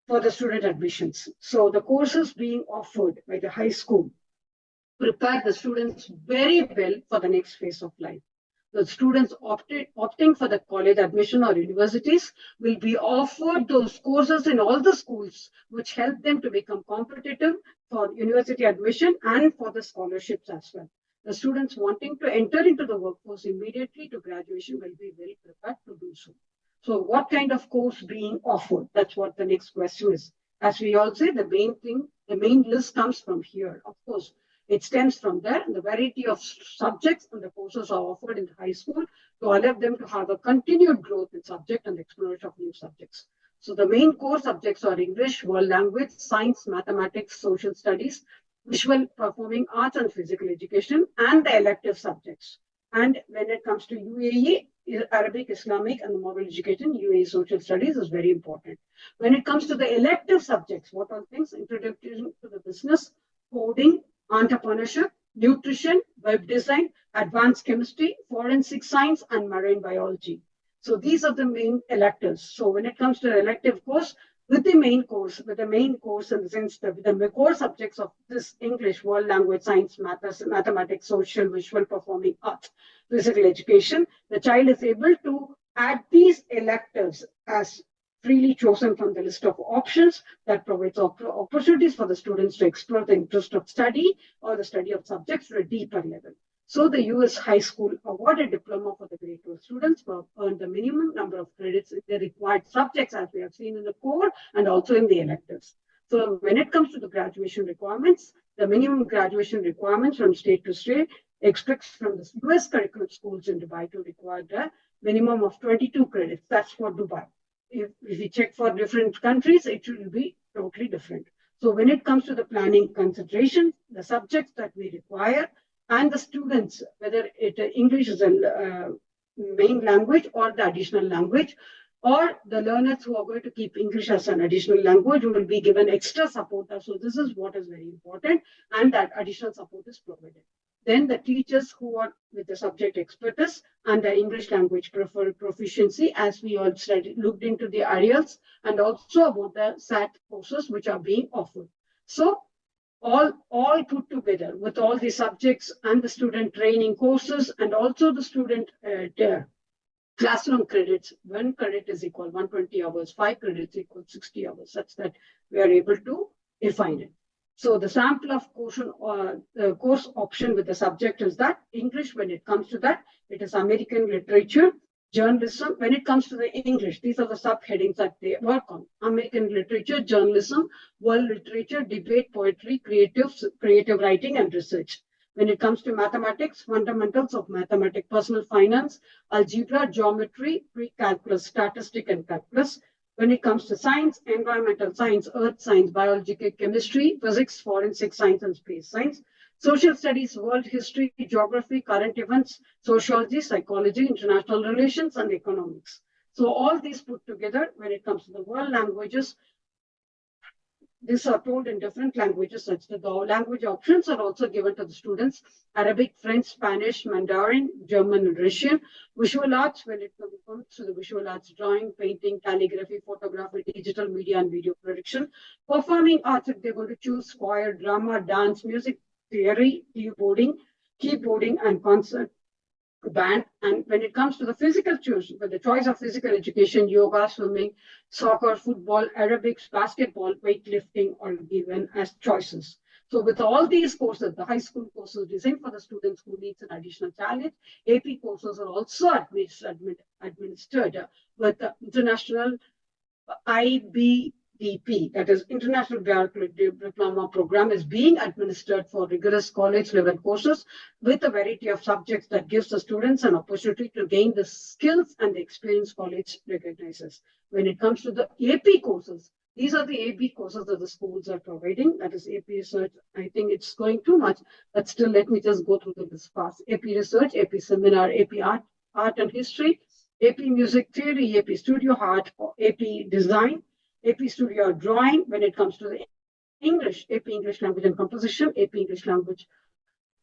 for the student admissions. So the courses being offered by the high school prepare the students very well for the next phase of life. The students opting for the college admission or universities will be offered those courses in all the schools, which help them to become competitive for university admission and for the scholarships as well. The students wanting to enter into the workforce immediately to graduation will be well prepared to do so. So what kind of course being offered? That's what the next question is. As we all say, the main list comes from here. Of course, it stems from there, and the variety of subjects and the courses are offered in high school to allow them to have a continued growth in subject and exploration of new subjects. So the main core subjects are English, world language, science, mathematics, social studies, visual performing arts and physical education, and the elective subjects. And when it comes to UAE, Arabic, Islamic, and moral education, UAE social studies is very important. When it comes to the elective subjects, what are things? Introduction to the business, coding, entrepreneurship, nutrition, web design, advanced chemistry, forensic science, and marine biology. So these are the main electives. So when it comes to the elective course, with the main course in the sense that the core subjects of this English, world language, science, mathematics, social, visual, performing arts, physical education, the child is able to add these electives as freely chosen from the list of options that provides opportunities for the students to explore the interest of study or the study of subjects to a deeper level. So the US High School awarded diploma for the grade 12 students who earned the minimum number of credits in the required subjects, as we have seen in the core and also in the electives. So when it comes to the graduation requirements, the minimum graduation requirements from state to state expects from the US curriculum schools in Dubai to require the minimum of 22 credits. That's for Dubai. If we check for different countries, it will be totally different. So when it comes to the planning considerations, the subjects that we require, and the students, whether English is a main language or the additional language, or the learners who are going to keep English as an additional language will be given extra support. So this is what is very important, and that additional support is provided. Then the teachers who are with the subject expertise and the English language proficiency, as we all looked into the areas, and also about the SAT courses which are being offered. So all put together with all the subjects and the student training courses and also the student classroom credits. 1 credit is equal 120 hours, 5 credits equal 60 hours, such that we are able to define it. So the sample of course option with the subject is that English. When it comes to that, it is American literature, journalism. When it comes to the English, these are the subheadings that they work on: American literature, journalism, world literature, debate, poetry, creative writing, and research. When it comes to mathematics, fundamentals of mathematics, personal finance, algebra, geometry, pre-calculus, statistic, and calculus. When it comes to science, environmental science, earth science, biology, chemistry, physics, forensic science, and space science. Social studies, world history, geography, current events, sociology, psychology, international relations, and economics. So all these put together, when it comes to the world languages, these are told in different languages, such that the language options are also given to the students: Arabic, French, Spanish, Mandarin, German, and Russian. Visual arts, when it comes to the visual arts, drawing, painting, calligraphy, photography, digital media, and video production. Performing arts, if they're going to choose choir, drama, dance, music, theory, keyboarding, and concert band. And when it comes to the physical choice, with the choice of physical education, yoga, swimming, soccer, football, aerobics, basketball, weightlifting are given as choices. So with all these courses, the high school courses designed for the students who needs an additional challenge, AP courses are also administered with the international IBDP, that is International Diploma Program, is being administered for rigorous college level courses with a variety of subjects that gives the students an opportunity to gain the skills and the experience college recognizes. When it comes to the AP courses, these are the AP courses that the schools are providing. That is AP Research. I think it's going too much, but still let me just go through this fast. AP Research, AP Seminar, AP Art and History, AP Music Theory, AP Studio Art, AP Design, AP Studio Drawing. When it comes to the English, AP English Language and Composition, AP English Language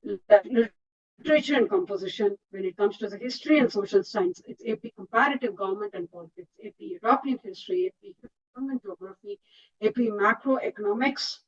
Literature and Composition. When it comes to the History and Social Science, it's AP Comparative Government and Politics, AP European History, AP Human Geography, AP Macroeconomics,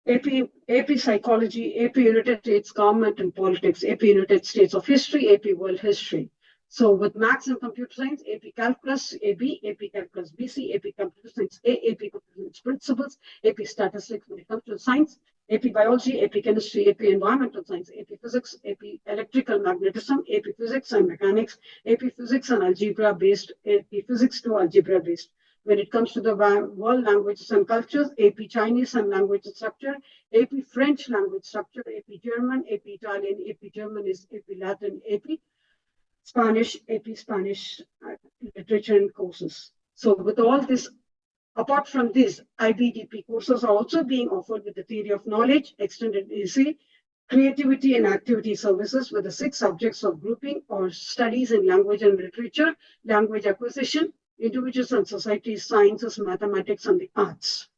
AP Psychology, AP United States Government and Politics, AP United States of History, AP World History. So with Maths and Computer Science, AP Calculus AB, AP Calculus BC, AP Computer Science A, AP Computer Science Principles, AP Statistics when it comes to science, AP Biology, AP Chemistry, AP Environmental Science, AP Physics, AP Electrical Magnetism, AP Physics and Mechanics, AP Physics and Algebra based, AP Physics to Algebra based. When it comes to the world languages and cultures, AP Chinese and language structure, AP French language structure, AP German, AP Italian, AP German is AP Latin, AP Spanish, AP Spanish literature and courses. So with all this, apart from this, IBDP courses are also being offered with the theory of knowledge, extended EC, creativity and activity services with the 6 subjects of grouping or studies in language and literature, language acquisition, individuals and society, sciences, mathematics, and the arts.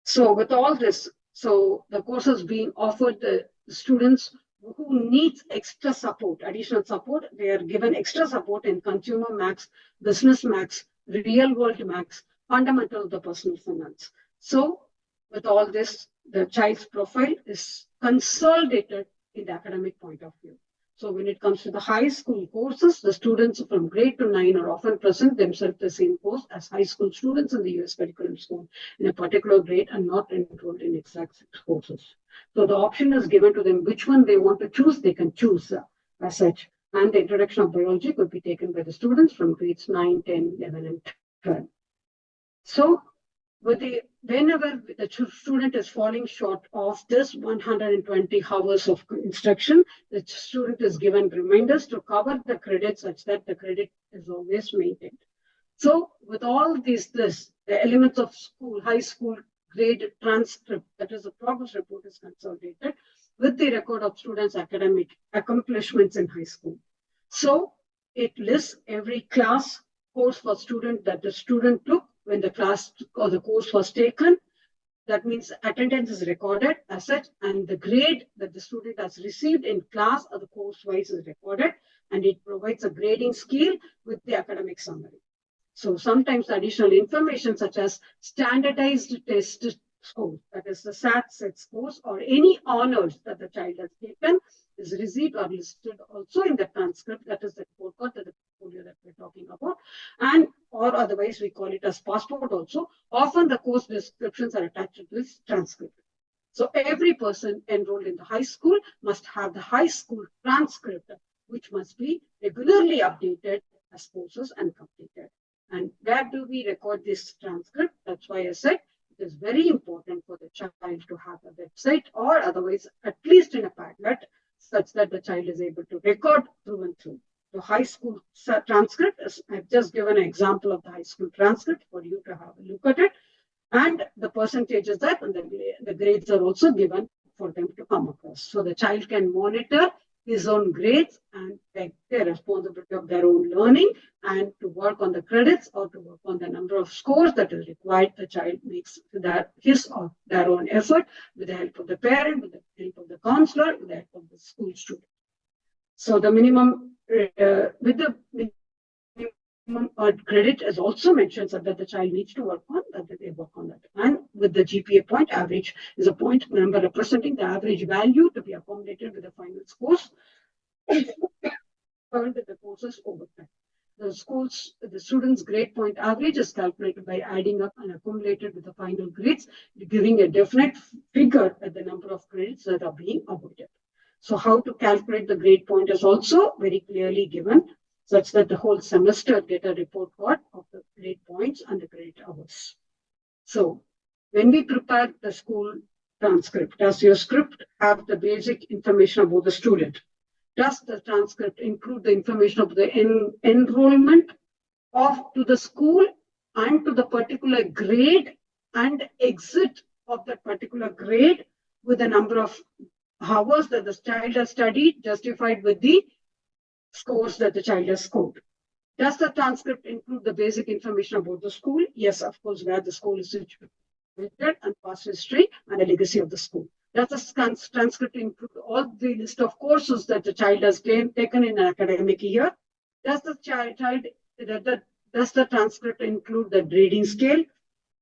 So with all this, so the courses being offered, the students who needs extra support, additional support, they are given extra support in consumer maths, business maths, real world maths, fundamental of the personal finance. So with all this, the child's profile is consolidated in the academic point of view. So when it comes to the high school courses, the students from grade to 9 are often present themselves the same course as high school students in the US curriculum school in a particular grade and not enrolled in exact courses. So the option is given to them which one they want to choose, they can choose as such. And the introduction of biology could be taken by the students from grades 9, 10, 11, and 12. So whenever the student is falling short of this 120 hours of instruction, the student is given reminders to cover the credit such that the credit is always maintained. So with all the elements of school, high school grade transcript, that is the progress report, is consolidated with the record of students' academic accomplishments in high school. So it lists every class course for student that the student took when the class or the course was taken. That means attendance is recorded as such, and the grade that the student has received in class or the course wise is recorded, and it provides a grading scale with the academic summary. So sometimes additional information such as standardized test score, that is the SAT scores, or any honors that the child has taken is received or listed also in the transcript, that is the report card, the portfolio that we're talking about, and or otherwise we call it as passport also. Often the course descriptions are attached to this transcript. So every person enrolled in the high school must have the high school transcript, which must be regularly updated as courses and completed. And where do we record this transcript? That's why I said it is very important for the child to have a website or otherwise at least in a Padlet such that the child is able to record through and through. The high school transcript, I've just given an example of the high school transcript for you to have a look at it. And the percentage is that, and the grades are also given for them to come across. So the child can monitor his own grades and take the responsibility of their own learning and to work on the credits or to work on the number of scores that is required. The child makes his or their own effort with the help of the parent, with the help of the counselor, with the help of the school student. So the minimum with the minimum credit is also mentioned so that the child needs to work on that they work on that. And with the GPA point, average is a point number representing the average value to be accommodated with the final scores earned with the courses over time. the student's grade point average is calculated by adding up and accumulated with the final grades, giving a definite figure at the number of credits that are being awarded. So how to calculate the grade point is also very clearly given, such that the whole semester get a report card of the grade points and the grade hours. So when we prepare the school transcript, does your script have the basic information about the student? Does the transcript include the information of the enrollment to the school and to the particular grade and exit of that particular grade with the number of hours that the child has studied, justified with the scores that the child has scored? Does the transcript include the basic information about the school? Yes, of course, where the school is situated and past history and the legacy of the school. Does the transcript include all the list of courses that the child has taken in an academic year? Does the transcript include the grading scale?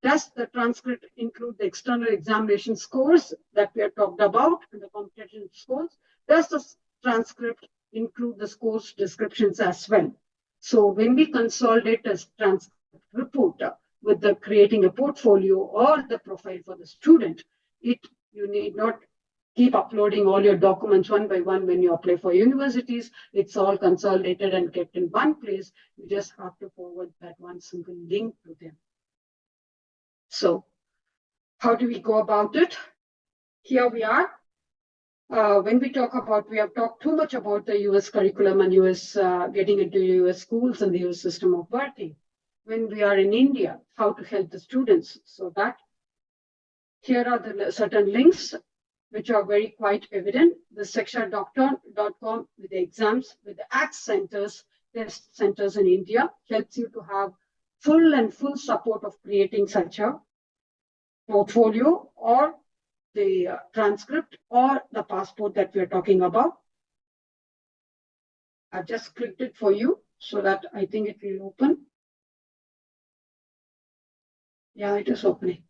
Does the transcript include the external examination scores that we have talked about and the competition scores? Does the transcript include the scores descriptions as well? So when we consolidate a transcript report with the creating a portfolio or the profile for the student, you need not keep uploading all your documents one by one when you apply for universities. It's all consolidated and kept in one place. You just have to forward that one single link to them. So how do we go about it? Here we are. When we have talked too much about the US curriculum and US getting into US schools and the US system of working. When we are in India, how to help the students. So that here are the certain links which are very quite evident. The shiksha.com with the exams, with the ACT centers, test centers in India, helps you to have full support of creating such a portfolio or the transcript or the passport that we are talking about. I've just clicked it for you so that I think it will open. Yeah, it is opening.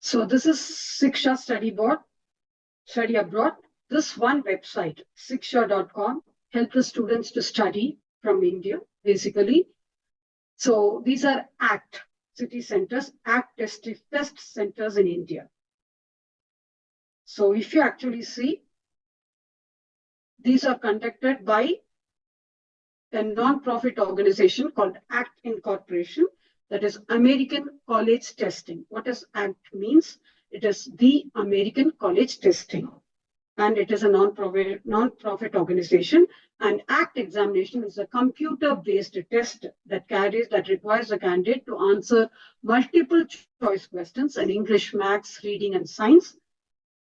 So this is Shiksha Study Abroad. This one website, shiksha.com, helps the students to study from India, basically. So these are ACT city centers, ACT test centers in India. So if you actually see, these are conducted by a non-profit organization called ACT Incorporation, that is American College Testing. What does ACT means? It is the American College Testing. And it is a non-profit organization. And ACT examination is a computer-based test that requires the candidate to answer multiple choice questions in English, Maths, Reading, and Science.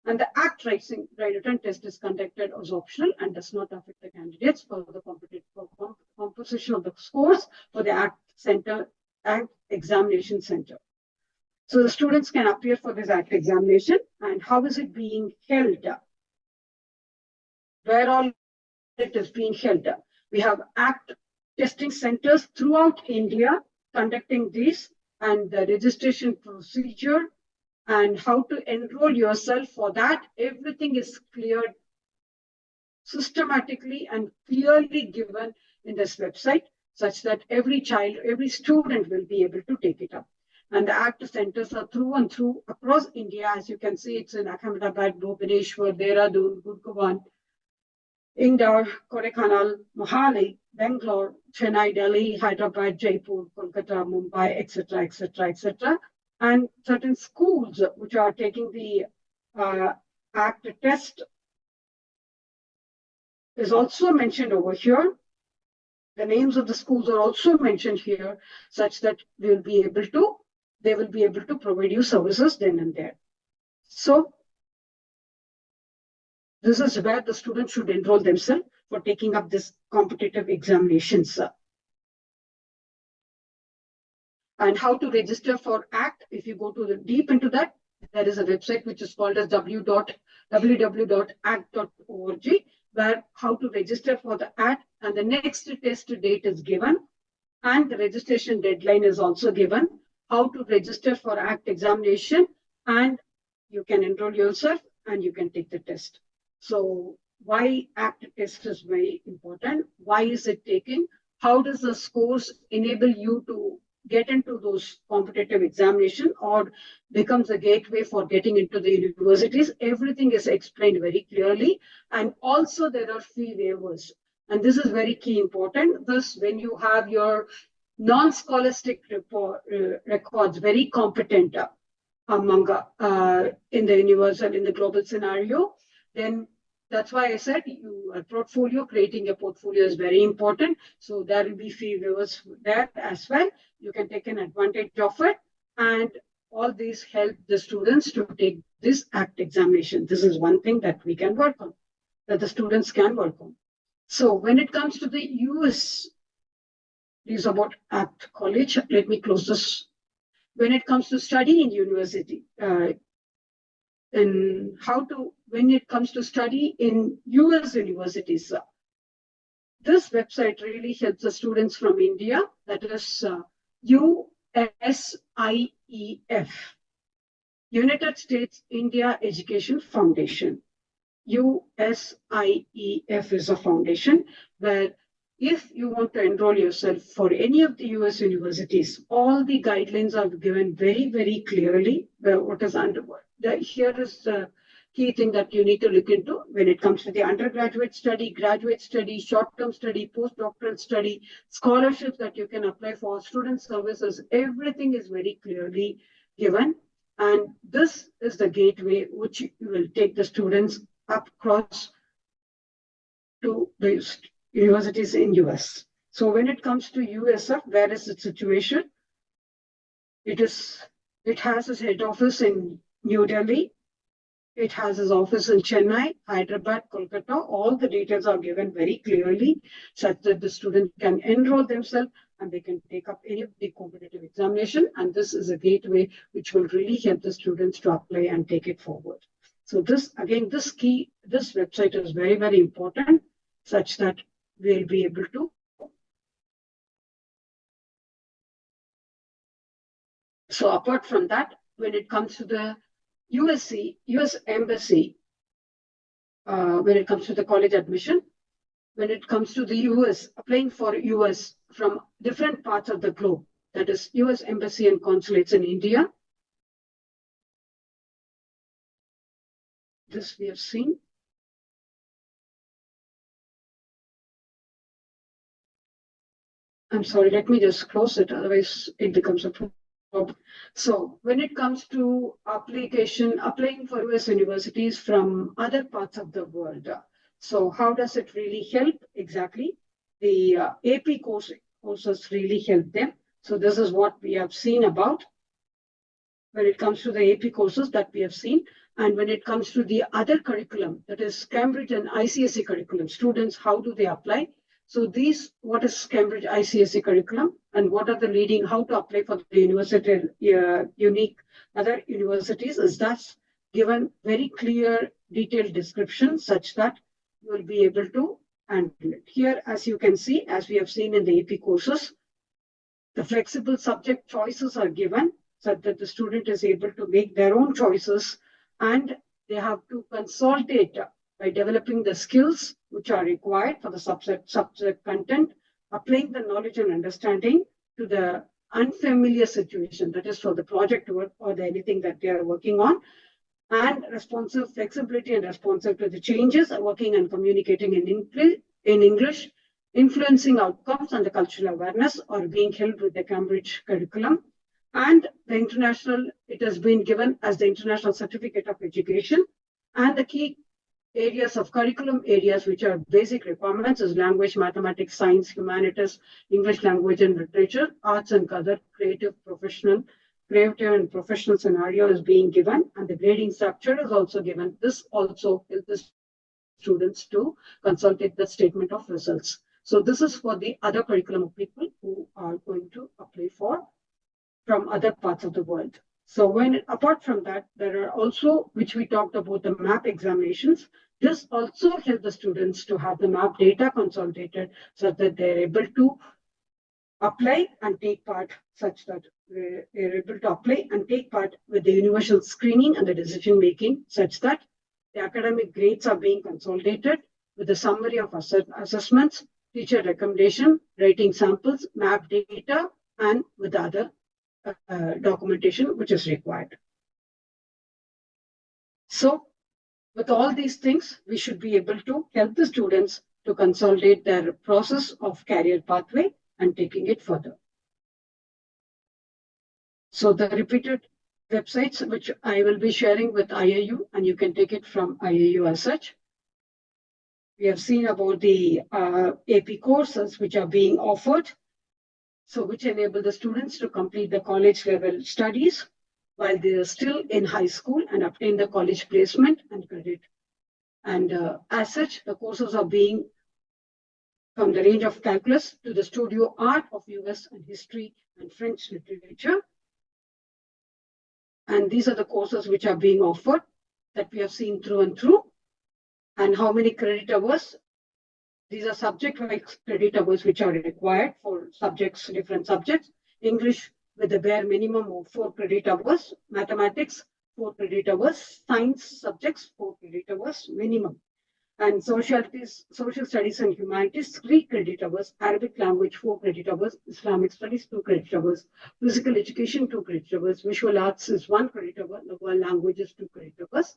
And the ACT written test is conducted as optional and does not affect the candidates for the composition of the scores for the ACT examination center. So the students can appear for this ACT examination. And how is it being held? Where all it is being held? We have ACT testing centers throughout India conducting these, and the registration procedure and how to enroll yourself for that. Everything is cleared systematically and clearly given in this website, such that every student will be able to take it up. And the ACT centers are through and through across India. As you can see, it's in Ahmedabad, Bhubaneswar, Dehradun, Gurgaon, Indore, Kodaikanal, Mohali, Bangalore, Chennai, Delhi, Hyderabad, Jaipur, Kolkata, Mumbai, etc., etc., etc. And certain schools which are taking the ACT test is also mentioned over here. The names of the schools are also mentioned here, such that they will be able to provide you services then and there. So this is where the students should enroll themselves for taking up this competitive examinations. And how to register for ACT, if you go to deep into that, there is a website which is called as www.act.org, where how to register for the ACT, and the next test date is given, and the registration deadline is also given, how to register for ACT examination, and you can enroll yourself and you can take the test. So why ACT test is very important? Why is it taken? How does the scores enable you to get into those competitive examination or becomes a gateway for getting into the universities? Everything is explained very clearly. And also there are fee waivers. And this is very key important. Thus, when you have your non-scholastic records very competent among in the universal, in the global scenario, then that's why I said a portfolio, creating a portfolio is very important. So there will be fee waivers there as well. You can take an advantage of it. And all these help the students to take this ACT examination. This is one thing that we can work on, that the students can work on. So when it comes to the US, is about ACT college. Let me close this. When it comes to study in university, and when it comes to study in US universities, this website really helps the students from India. That is USIEF, United States India Education Foundation. USIEF is a foundation where if you want to enroll yourself for any of the US universities, all the guidelines are given very, very clearly. What is here is the key thing that you need to look into when it comes to the undergraduate study, graduate study, short-term study, postdoctoral study, scholarships that you can apply for, student services. Everything is very clearly given. And this is the gateway which will take the students across to the universities in US. So when it comes to USF, where is the situation? It has its head office in New Delhi. It has its office in Chennai, Hyderabad, Kolkata. All the details are given very clearly such that the student can enroll themselves and they can take up any of the competitive examination. And this is a gateway which will really help the students to apply and take it forward. So this website is very, very important such that we'll be able to so apart from that, when it comes to the US Embassy, when it comes to the college admission, when it comes to the US, applying for US from different parts of the globe, that is US Embassy and consulates in India. This we have seen. I'm sorry, let me just close it, otherwise it becomes a problem. So when it comes to applying for US universities from other parts of the world, so how does it really help? Exactly. The AP courses really help them. So this is what we have seen about when it comes to the AP courses that we have seen. And when it comes to the other curriculum, that is Cambridge and ICSE curriculum, students, how do they apply? So what is Cambridge ICSE curriculum and what are the leading, how to apply for the university, unique other universities is that's given very clear detailed description such that you will be able to handle it. Here, as you can see, as we have seen in the AP courses, the flexible subject choices are given so that the student is able to make their own choices and they have to consolidate by developing the skills which are required for the subject content, applying the knowledge and understanding to the unfamiliar situation, that is for the project work or anything that they are working on, and flexibility and responsive to the changes, working and communicating in English, influencing outcomes and the cultural awareness are being held with the Cambridge curriculum. And it has been given as the International Certificate of Education. And the key areas of curriculum areas which are basic requirements is language, mathematics, science, humanities, English language and literature, arts and other creative and professional scenario is being given, and the grading structure is also given. This also helps the students to consolidate the statement of results. So this is for the other curriculum of people who are going to apply for from other parts of the world. So apart from that, there are also, which we talked about, the MAP examinations. This also helps the students to have the MAP data consolidated so that they're able to apply and take part such that they're able to apply and take part with the universal screening and the decision making such that the academic grades are being consolidated with a summary of assessments, teacher recommendation, writing samples, map data, and with other documentation which is required. So with all these things, we should be able to help the students to consolidate their process of career pathway and taking it further. So the repeated websites which I will be sharing with IIU, and you can take it from IIU as such. We have seen about the AP courses which are being offered, so which enable the students to complete the college level studies while they are still in high school and obtain the college placement and credit. And as such, the courses are being from the range of calculus to the studio art of US and history and French literature. And these are the courses which are being offered that we have seen through and through. And how many credit hours? These are subject-wise credit hours which are required for subjects, different subjects. English with a bare minimum of 4 credit hours. Mathematics, 4 credit hours. Science subjects, 4 credit hours minimum. And social studies and humanities, 3 credit hours. Arabic language, 4 credit hours. Islamic studies, 2 credit hours. Physical education, 2 credit hours. Visual arts is 1 credit hour. Local languages, 2 credit hours.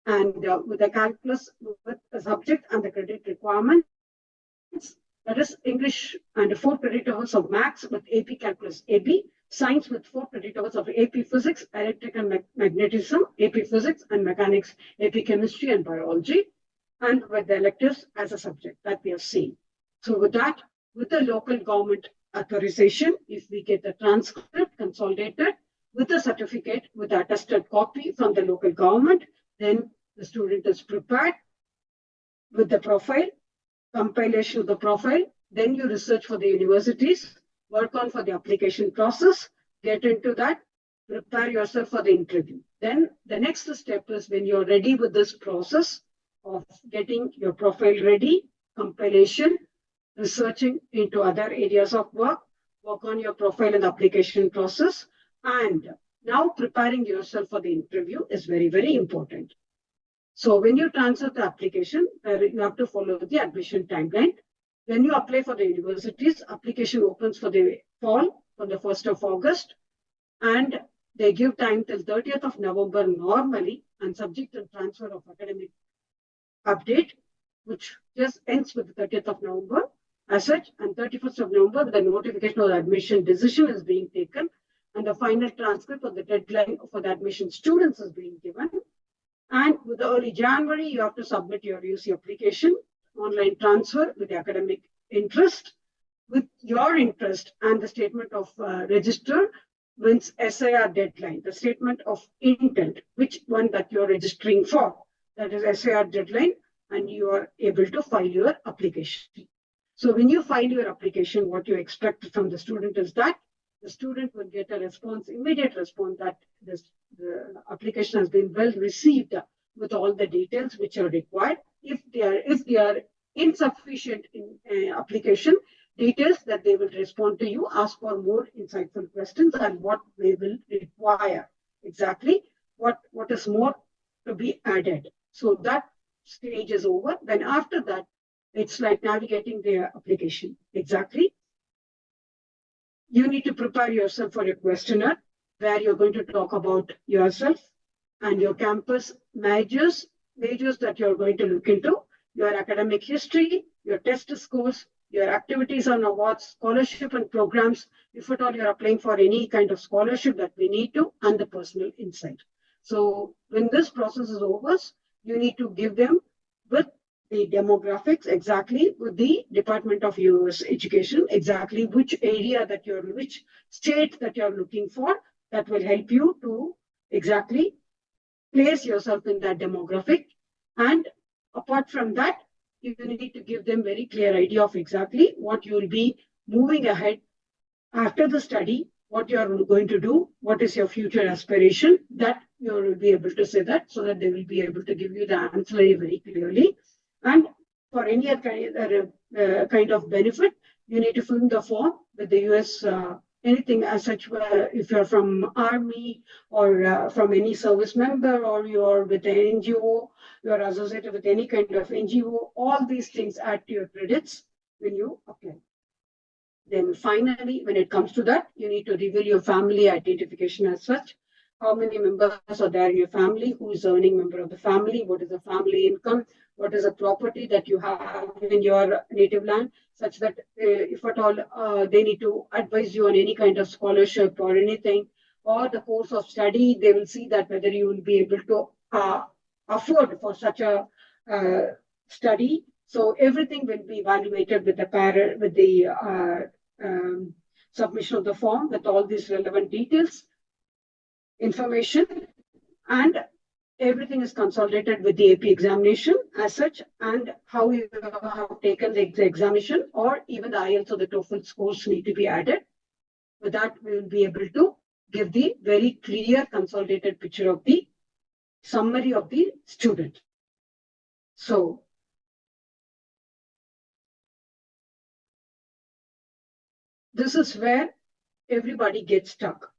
And with the calculus, with the subject and the credit requirements, that is English and 4 credit hours of maths with AP calculus AB, science with 4 credit hours of AP physics, electrical magnetism, AP physics and mechanics, AP chemistry and biology, and with the electives as a subject that we have seen. So with that, with the local government authorization, if we get the transcript consolidated with the certificate with the attested copy from the local government, then the student is prepared with the profile, compilation of the profile, then you research for the universities, work on for the application process, get into that, prepare yourself for the interview. Then the next step is when you're ready with this process of getting your profile ready, compilation, researching into other areas of work on your profile and application process, and now preparing yourself for the interview is very, very important. So when you transfer the application, you have to follow the admission timeline. When you apply for the universities, application opens for the fall on the 1st of August, and they give time till 30th of November normally, and subject to transfer of academic update, which just ends with the 30th of November as such, and 31st of November, the notification of the admission decision is being taken, and the final transcript of the deadline for the admission students is being given. And with the early January, you have to submit your UC application, online transfer with the academic interest. With your interest and the statement of register means SIR deadline, the statement of intent, which one that you're registering for. That is SIR deadline, and you are able to file your application. So when you file your application, what you expect from the student is that the student will get a response, immediate response that the application has been well received with all the details which are required. If they are insufficient in application details, that they will respond to you, ask for more insightful questions and what they will require exactly, what is more to be added. So that stage is over. Then after that, it's like navigating their application exactly. You need to prepare yourself for a questionnaire where you're going to talk about yourself and your campus majors that you're going to look into, your academic history, your test scores, your activities and awards, scholarship and programs, if at all you're applying for any kind of scholarship that we need to, and the personal insight. So when this process is over, you need to give them with the demographics exactly with the Department of US Education, exactly which area that which state that you're looking for, that will help you to exactly place yourself in that demographic. And apart from that, you need to give them very clear idea of exactly what you will be moving ahead after the study, what you are going to do, what is your future aspiration, that you will be able to say that, so that they will be able to give you the answer very clearly. And for any kind of benefit, you need to fill in the form with the US anything as such, if you're from army or from any service member, or you're with the NGO, you're associated with any kind of NGO, all these things add to your credits when you apply. Then finally, when it comes to that, you need to reveal your family identification as such. How many members are there in your family? Who is the earning member of the family? What is the family income? What is the property that you have in your native land? Such that if at all they need to advise you on any kind of scholarship or anything, or the course of study, they will see that whether you will be able to afford for such a study. So everything will be evaluated with the submission of the form with all these relevant details, information, and everything is consolidated with the AP examination as such, and how you have taken the examination, or even the IELTS or the TOEFL scores need to be added. With that, we will be able to give the very clear consolidated picture of the summary of the student. So this is where everybody gets stuck.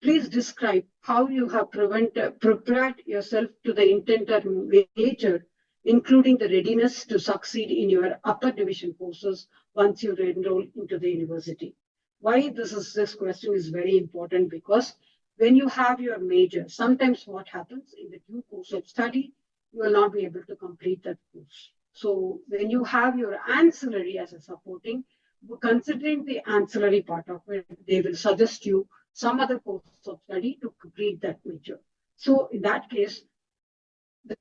Please describe how you have prepared yourself to the intended major, including the readiness to succeed in your upper division courses once you enroll into the university. Why this question is very important, because when you have your major, sometimes what happens in the due course of study, you will not be able to complete that course. So when you have your ancillary as a supporting, considering the ancillary part of it, they will suggest you some other course of study to complete that major. So in that case,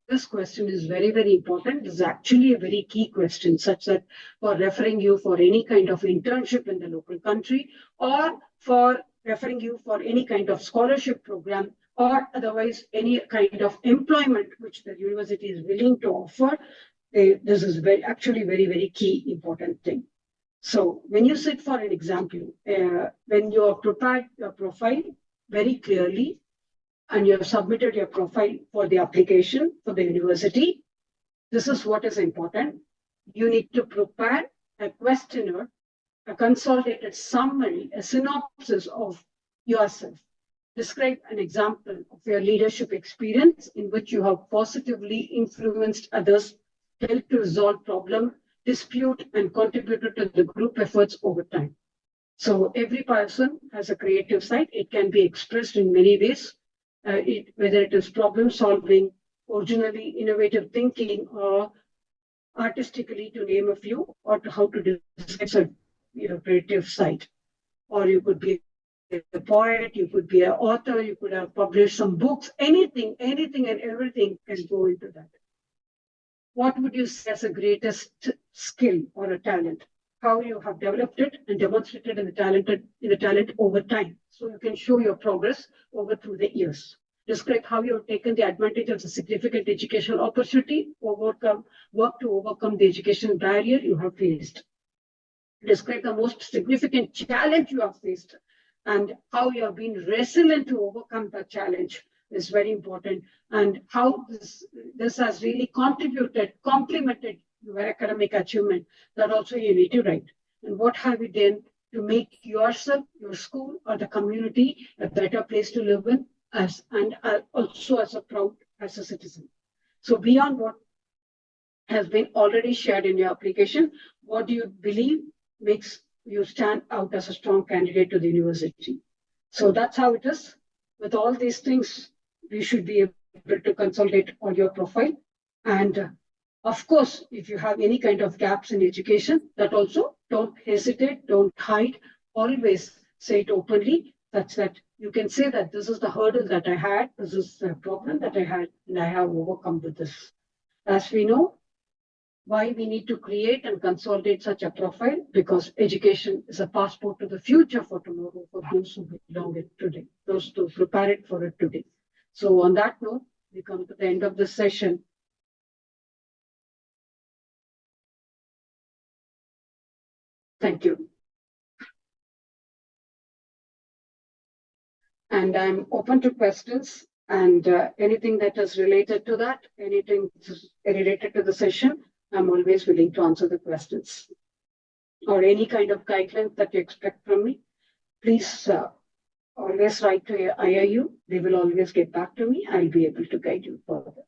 this question is very, very important. This is actually a very key question, such that for referring you for any kind of internship in the local country, or for referring you for any kind of scholarship program, or otherwise any kind of employment which the university is willing to offer, this is actually very, very key important thing. So when you sit for an example, when you have prepared your profile very clearly and you have submitted your profile for the application for the university, this is what is important. You need to prepare a questionnaire, a consolidated summary, a synopsis of yourself. Describe an example of your leadership experience in which you have positively influenced others, helped to resolve problems, dispute, and contributed to the group efforts over time. So every person has a creative side. It can be expressed in many ways, whether it is problem solving, originally innovative thinking, or artistically, to name a few, or to how to describe your creative side. Or you could be a poet, you could be an author, you could have published some books, anything and everything can go into that. What would you say as a greatest skill or a talent? How you have developed it and demonstrated in the talent over time. So you can show your progress over through the years. Describe how you have taken the advantage of the significant educational opportunity, work to overcome the educational barrier you have faced. Describe the most significant challenge you have faced and how you have been resilient to overcome that challenge is very important, and how this has really complemented your academic achievement. That also you need to write. And what have you done to make yourself, your school, or the community a better place to live in, and also as a citizen. So beyond what has been already shared in your application, what do you believe makes you stand out as a strong candidate to the university? So that's how it is. With all these things, we should be able to consolidate on your profile. And of course, if you have any kind of gaps in education, that also don't hesitate, don't hide, always say it openly, such that you can say that this is the hurdle that I had, this is the problem that I had, and I have overcome with this. As we know, why we need to create and consolidate such a profile, because education is a passport to the future for tomorrow for those who belong it today, those who prepare it for it today. So on that note, we come to the end of this session. Thank you. And I'm open to questions and anything that is related to that, anything related to the session, I'm always willing to answer the questions. Or any kind of guidelines that you expect from me, please always write to IIU. They will always get back to me. I'll be able to guide you further.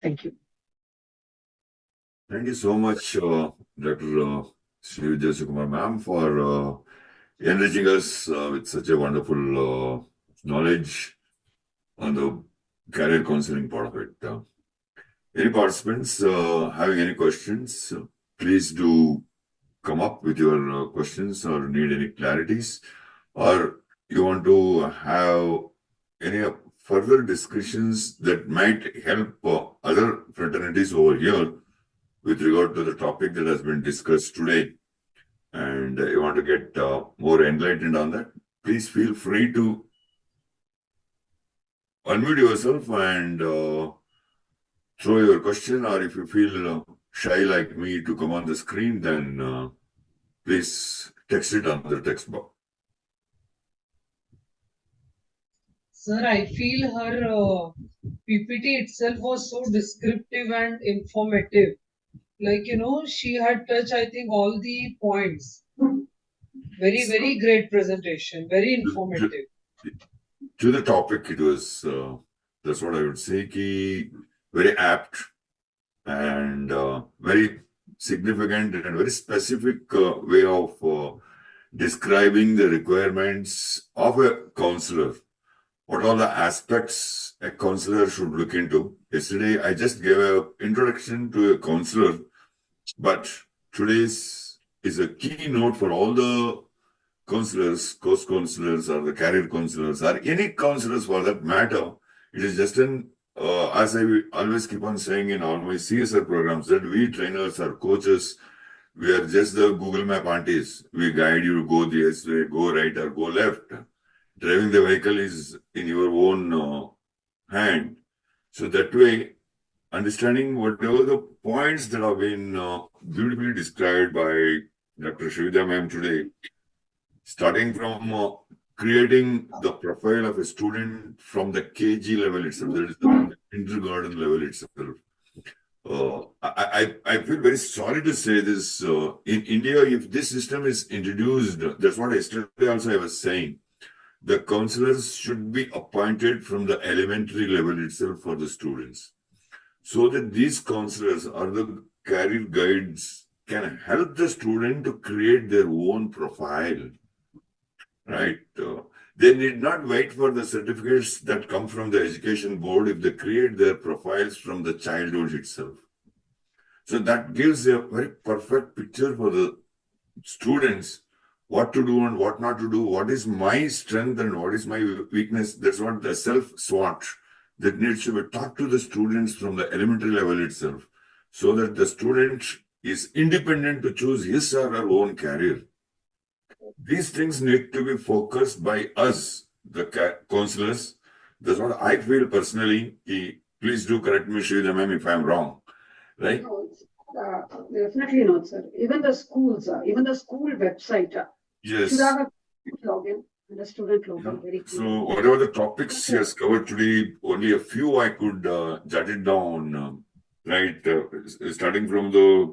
Thank you. Thank you so much, Dr. Srividhya Sukumar ma'am, for enriching us with such a wonderful knowledge on the career counseling part of it. Any participants having any questions, please do come up with your questions or need any clarities, or you want to have any further discussions that might help other fraternities over here with regard to the topic that has been discussed today, and you want to get more enlightened on that, please feel free to unmute yourself and throw your question, or if you feel shy like me to come on the screen, then please text it on the text box. Sir, I feel her PPT itself was so descriptive and informative. Like, she had touched, I think, all the points. Very, very great presentation. Very informative. To the topic, it was, that's what I would say, very apt and very significant and very specific way of describing the requirements of a counselor. What are the aspects a counselor should look into? Yesterday, I just gave an introduction to a counselor, but today's is a keynote for all the counselors, course counselors, or the career counselors, or any counselors for that matter. It is just as I always keep on saying in all my CSR programs, that we trainers or coaches, we are just the Google Map aunties. We guide you to go this way, go right, or go left. Driving the vehicle is in your own hand. So that way, understanding whatever the points that have been beautifully described by Dr. Srividhya ma'am today, starting from creating the profile of a student from the KG level itself, that is the kindergarten level itself. I feel very sorry to say this. In India, if this system is introduced, that's what yesterday also I was saying, the counselors should be appointed from the elementary level itself for the students, so that these counselors or the career guides can help the student to create their own profile, right? They need not wait for the certificates that come from the education board if they create their profiles from the childhood itself. So that gives a very perfect picture for the students, what to do and what not to do, what is my strength and what is my weakness. That's what the self-SWOT that needs to be taught to the students from the elementary level itself, so that the student is independent to choose his or her own career. These things need to be focused by us, the counselors. That's what I feel personally. Please do correct me, Srividhya ma'am, if I'm wrong, right? No, definitely not, sir. Even the schools, even the school website Yes. should have a login and a student login. Yeah. Very clear. So whatever the topics he has covered today, only a few I could jot it down, right? Starting from the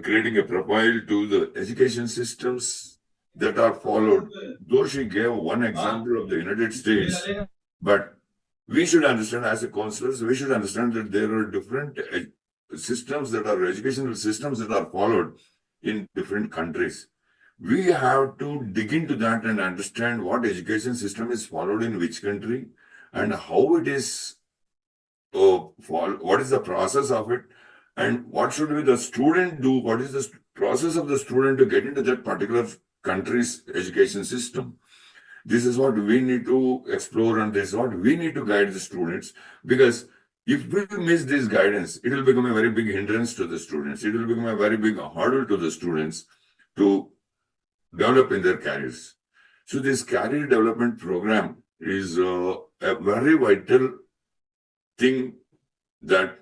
creating a profile to the education systems that are followed. Though she gave one example of the United States, but we should understand as a counselors, we should understand that there are different systems that are educational systems that are followed in different countries. We have to dig into that and understand what education system is followed in which country and how it is, what is the process of it, and what should be the student do, what is the process of the student to get into that particular country's education system. This is what we need to explore, and this is what we need to guide the students, because if we miss this guidance, it will become a very big hindrance to the students. It will become a very big hurdle to the students to develop in their careers. So this career development program is a very vital thing that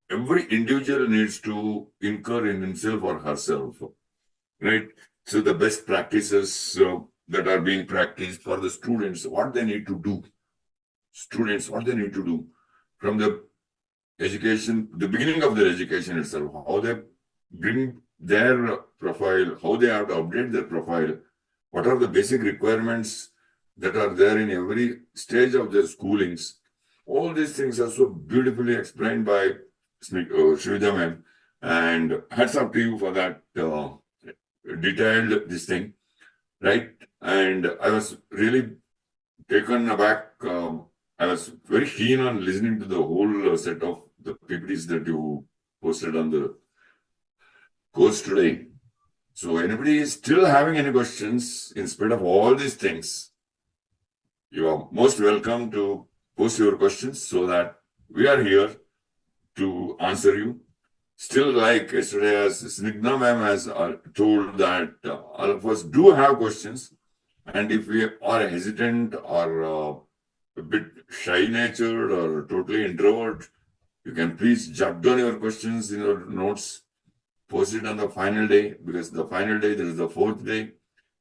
every individual needs to incur in himself or herself, right? So the best practices that are being practiced for the students, what they need to do. Students, what they need to do from the education, the beginning of their education itself, how they bring their profile, how they have to update their profile, what are the basic requirements that are there in every stage of their schoolings. All these things are so beautifully explained by Srividhya ma'am, and hats off to you for that detailed this thing, right? And I was really taken aback. I was very keen on listening to the whole set of the PPTs that you posted on the course today. So anybody is still having any questions in spite of all these things, you are most welcome to post your questions so that we are here to answer you. Still, like yesterday, as Snigdha ma'am has told that all of us do have questions, and if we are hesitant or a bit shy-natured or totally introvert, you can please jot down your questions in your notes, post it on the final day, because the final day, there is the fourth day.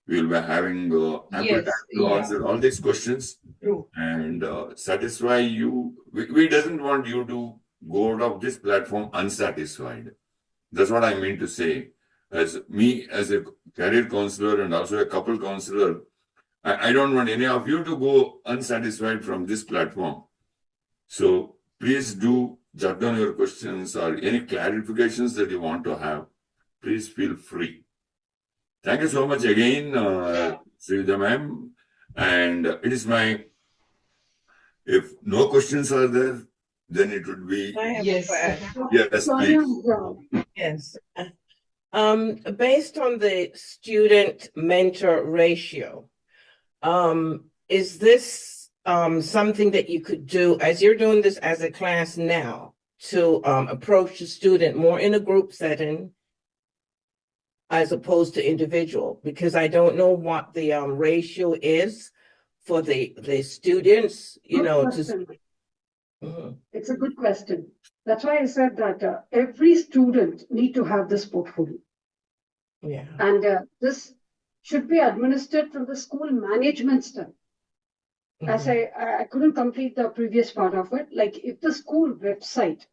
We will be having ample Yes, time to yeah. answer all these questions True. and satisfy you. We doesn't want you to go out of this platform unsatisfied. That's what I mean to say. As me, as a career counselor and also a couple counselor, I don't want any of you to go unsatisfied from this platform. So please do jot down your questions or any clarifications that you want to have. Please feel free. Thank you so much again, Srividhya ma'am. And it is my, if no questions are there, then it would be, I have Yes. a question. yes, please. Yes. Based on the student mentor ratio, is this something that you could do as you're doing this as a class now to approach the student more in a group setting as opposed to individual? Because I don't know what the ratio is for the students, you know, to. Mhm. It's a good question. That's why I said that every student need to have this portfolio. Yeah. And this should be administered from the school management style. As I couldn't complete the previous part of it, like if the school website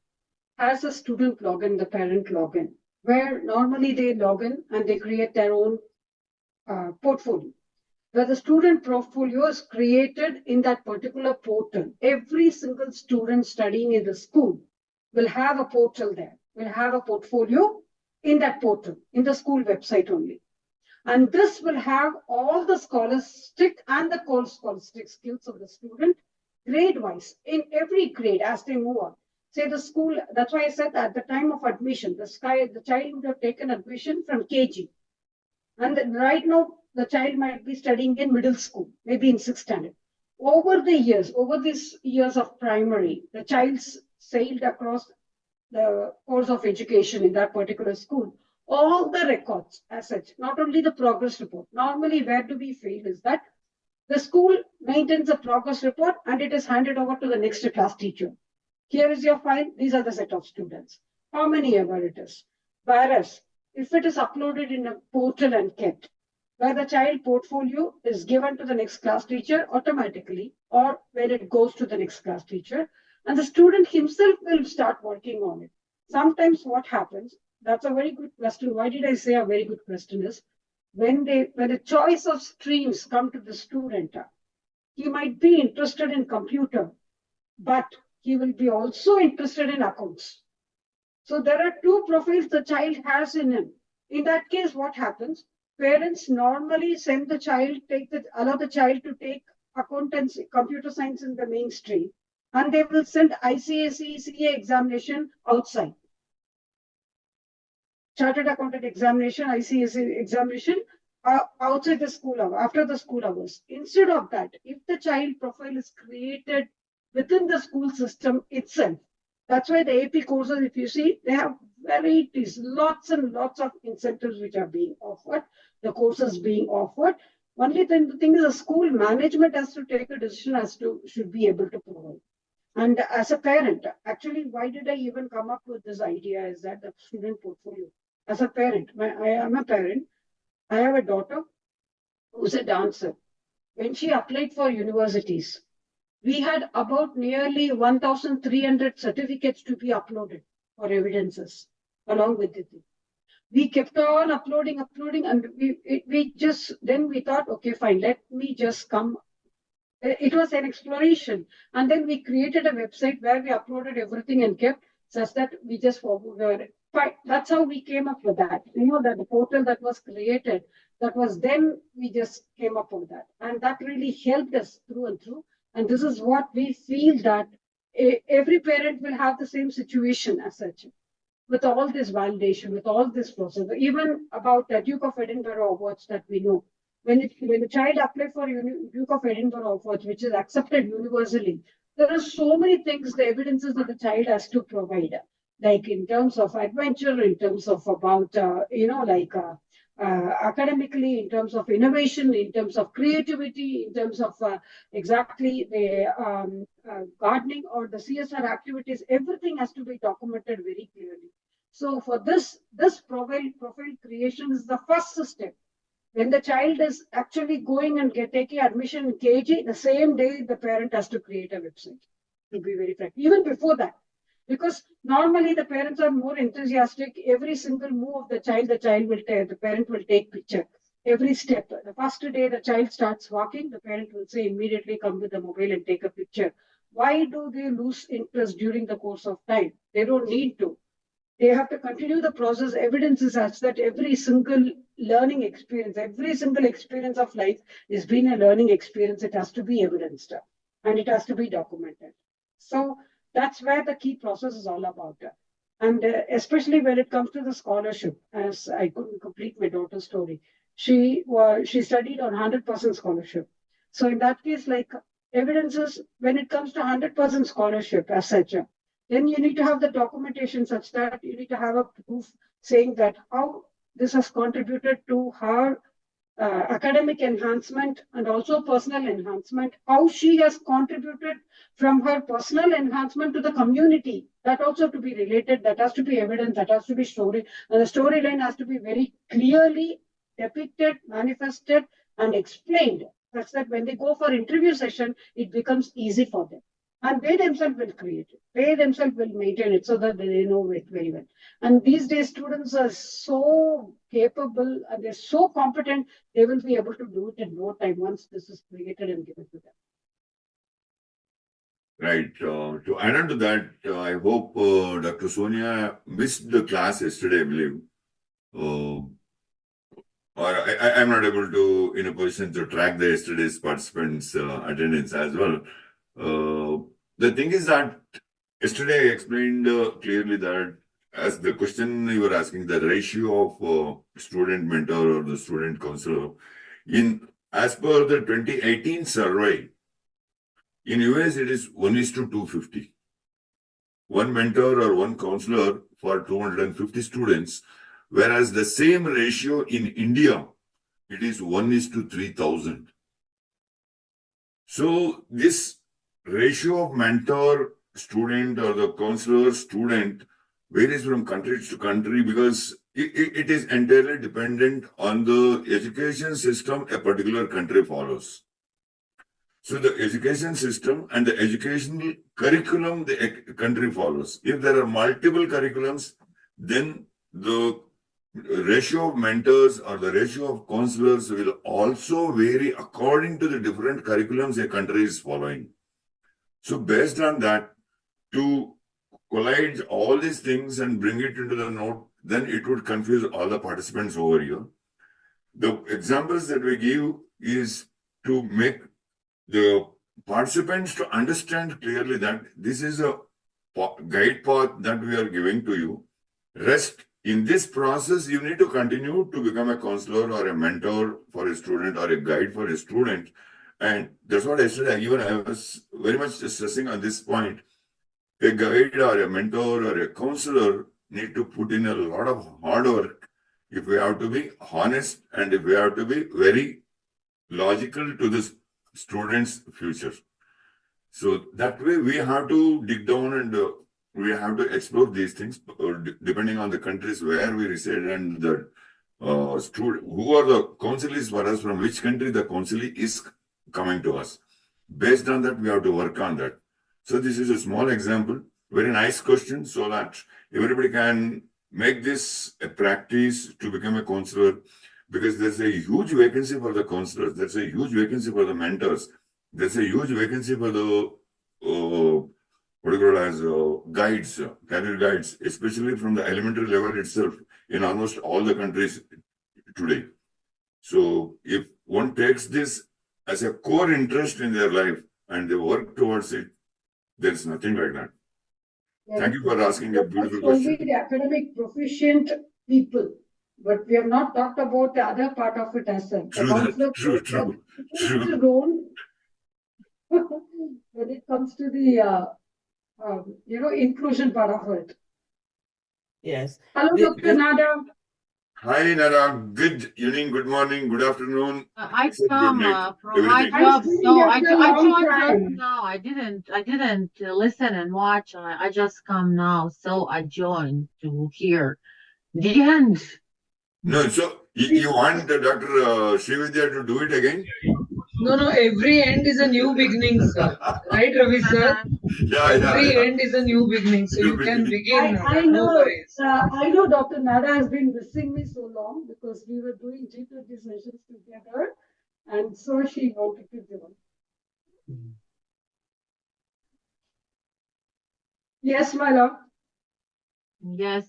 has a student login, the parent login, where normally they log in and they create their own portfolio, where the student portfolio is created in that particular portal. Every single student studying in the school will have a portal there, will have a portfolio in that portal, in the school website only. And this will have all the scholastic and the scholastic skills of the student grade-wise in every grade as they move on. Say the school, that's why I said that at the time of admission, the child would have taken admission from KG. And right now, the child might be studying in middle school, maybe in sixth standard. Over these years of primary, the child's sailed across the course of education in that particular school. All the records as such, not only the progress report. Normally, where do we fail is that the school maintains a progress report and it is handed over to the next class teacher. Here is your file. These are the set of students. How many ever it is. Whereas, if it is uploaded in a portal and kept, where the child portfolio is given to the next class teacher automatically, or when it goes to the next class teacher, and the student himself will start working on it. Sometimes what happens, that's a very good question. Why did I say a very good question is, when the choice of streams come to the student, he might be interested in computer, but he will be also interested in accounts. So there are two profiles the child has in him. In that case, what happens? Parents normally send the child, allow the child to take accountancy, computer science in the mainstream, and they will send ICSE CA examination outside. Chartered accountant examination, ICSE examination outside the school hour, after the school hours. Instead of that, if the child profile is created within the school system itself, that's why the AP courses, if you see, they have varieties, lots and lots of incentives which are being offered, the courses being offered. Only the thing is the school management has to take a decision as to should be able to provide. And as a parent, actually, why did I even come up with this idea is that the student portfolio. As a parent, I am a parent. I have a daughter who's a dancer. When she applied for universities, we had about nearly 1,300 certificates to be uploaded for evidences along with it. we kept on uploading, and we thought, okay, fine, let me just come. It was an exploration, and then we created a website where we uploaded everything and kept such that we just were fine. That's how we came up with that. That the portal that was created, that was then we just came up with that, and that really helped us through and through. And this is what we feel that every parent will have the same situation as such, with all this validation, with all this process, even about the Duke of Edinburgh Awards that we know. When a child applies for Duke of Edinburgh Awards, which is accepted universally, there are so many things, the evidences that the child has to provide, like in terms of adventure, in terms of about, academically, in terms of innovation, in terms of creativity, in terms of exactly the gardening or the CSR activities, everything has to be documented very clearly. So for this profile creation is the first step. When the child is actually going and taking admission in KG, the same day the parent has to create a website, to be very frank. Even before that, because normally the parents are more enthusiastic. Every single move of the child the parent will take picture. Every step. The first day the child starts walking, the parent will say immediately come with the mobile and take a picture. Why do they lose interest during the course of time? They don't need to. They have to continue the process. Evidence is such that every single learning experience, every single experience of life is been a learning experience. It has to be evidenced and it has to be documented. So that's where the key process is all about. And especially when it comes to the scholarship, as I couldn't complete my daughter's story, she studied on 100% scholarship. So in that case, like evidences, when it comes to 100% scholarship as such, then you need to have the documentation such that you need to have a proof saying that how this has contributed to her academic enhancement and also personal enhancement, how she has contributed from her personal enhancement to the community. That also to be related, that has to be evidence, that has to be story, and the storyline has to be very clearly depicted, manifested, and explained, such that when they go for interview session, it becomes easy for them. And they themselves will create it. They themselves will maintain it so that they know it very well. And these days, students are so capable and they're so competent, they will be able to do it in no time once this is created and given to them. Right. To add on to that, I hope Dr. Sonia missed the class yesterday, I believe. Or I'm not able to, in a position to track the yesterday's participants' attendance as well. The thing is that yesterday I explained clearly that as the question you were asking, the ratio of student mentor or the student counselor, as per the 2018 survey, in US it is 1:250. One mentor or one counselor for 250 students, whereas the same ratio in India, it is 1:3,000. So this ratio of mentor student or the counselor student varies from country to country because it is entirely dependent on the education system a particular country follows. So the education system and the educational curriculum the country follows. If there are multiple curriculums, then the ratio of mentors or the ratio of counselors will also vary according to the different curriculums a country is following. So based on that, to collide all these things and bring it into the note, then it would confuse all the participants over here. The examples that we give is to make the participants to understand clearly that this is a guide path that we are giving to you. Rest, in this process, you need to continue to become a counselor or a mentor for a student or a guide for a student. And that's what yesterday even I was very much stressing on this point. A guide or a mentor or a counselor need to put in a lot of hard work if we have to be honest and if we have to be very logical to the student's future. So that way we have to dig down and we have to explore these things depending on the countries where we reside and the student, who are the counselees for us, from which country the counselee is coming to us. Based on that, we have to work on that. So this is a small example, very nice question, so that everybody can make this a practice to become a counselor, because there's a huge vacancy for the counselors. There's a huge vacancy for the mentors. There's a huge vacancy for the what do you call it as guides, career guides, especially from the elementary level itself in almost all the countries today. So if one takes this as a core interest in their life and they work towards it, there's nothing like that. Thank you for asking a beautiful That's only question. the academic proficient people, but we have not talked about the other part of it as well. True that. True. Role when it comes to the inclusion part of it. Yes. Hello, Dr. Nada. Hi, Nara. Good evening, good morning, good afternoon. I Good come night. from my Everything. job, so I joined just time. now. I didn't listen and watch. I just come now, so I joined to hear the end. No, so you want Dr. Srividhya to do it again? No, every end is a new beginning, sir. Right, Ravi sir? Every end is a new beginning, so you can begin. I No know. worries. I know Dr. Nada has been missing me so long because we were doing G20 sessions together, and so she wanted to join. Yes, my love. Yes.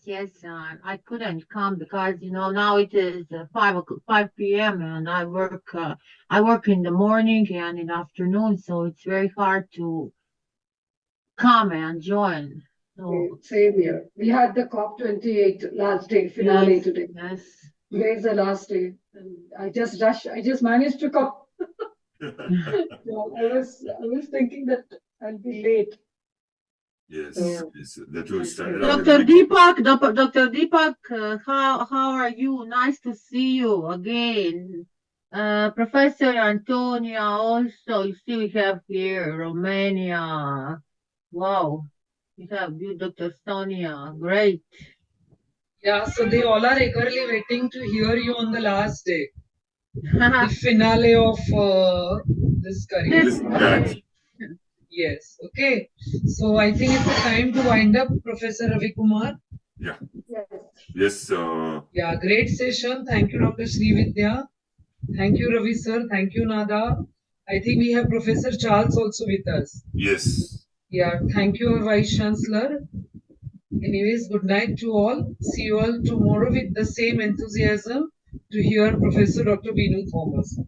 I couldn't come because now it is 5 p.m. and I work in the morning and in the afternoon, so it's very hard to come and join. So Same here. We had the COP28 last day finale yes, today. yes. Today is the last day, and I just rushed. I just managed to come. So I was thinking that I'll be late. Yes, that will start. Dr. Deepak, how are you? Nice to see you again. Professor Antonia also, you see we have here Romania. Wow, we have you, Dr. Sonia. Great. Yeah, so they all are eagerly waiting to hear you on the last day. The finale of this career. This batch. Yes, okay. So I think it's the time to wind up, Professor Ravi Kumar. Yeah. Yes. Yeah, great session. Thank you, Dr. Srividhya. Thank you, Ravi sir. Thank you, Nada. I think we have Professor Charles also with us. Yes. Yeah, thank you, our Vice Chancellor. Anyways, good night to all. See you all tomorrow with the same enthusiasm to hear Professor Dr. Binu Thomas.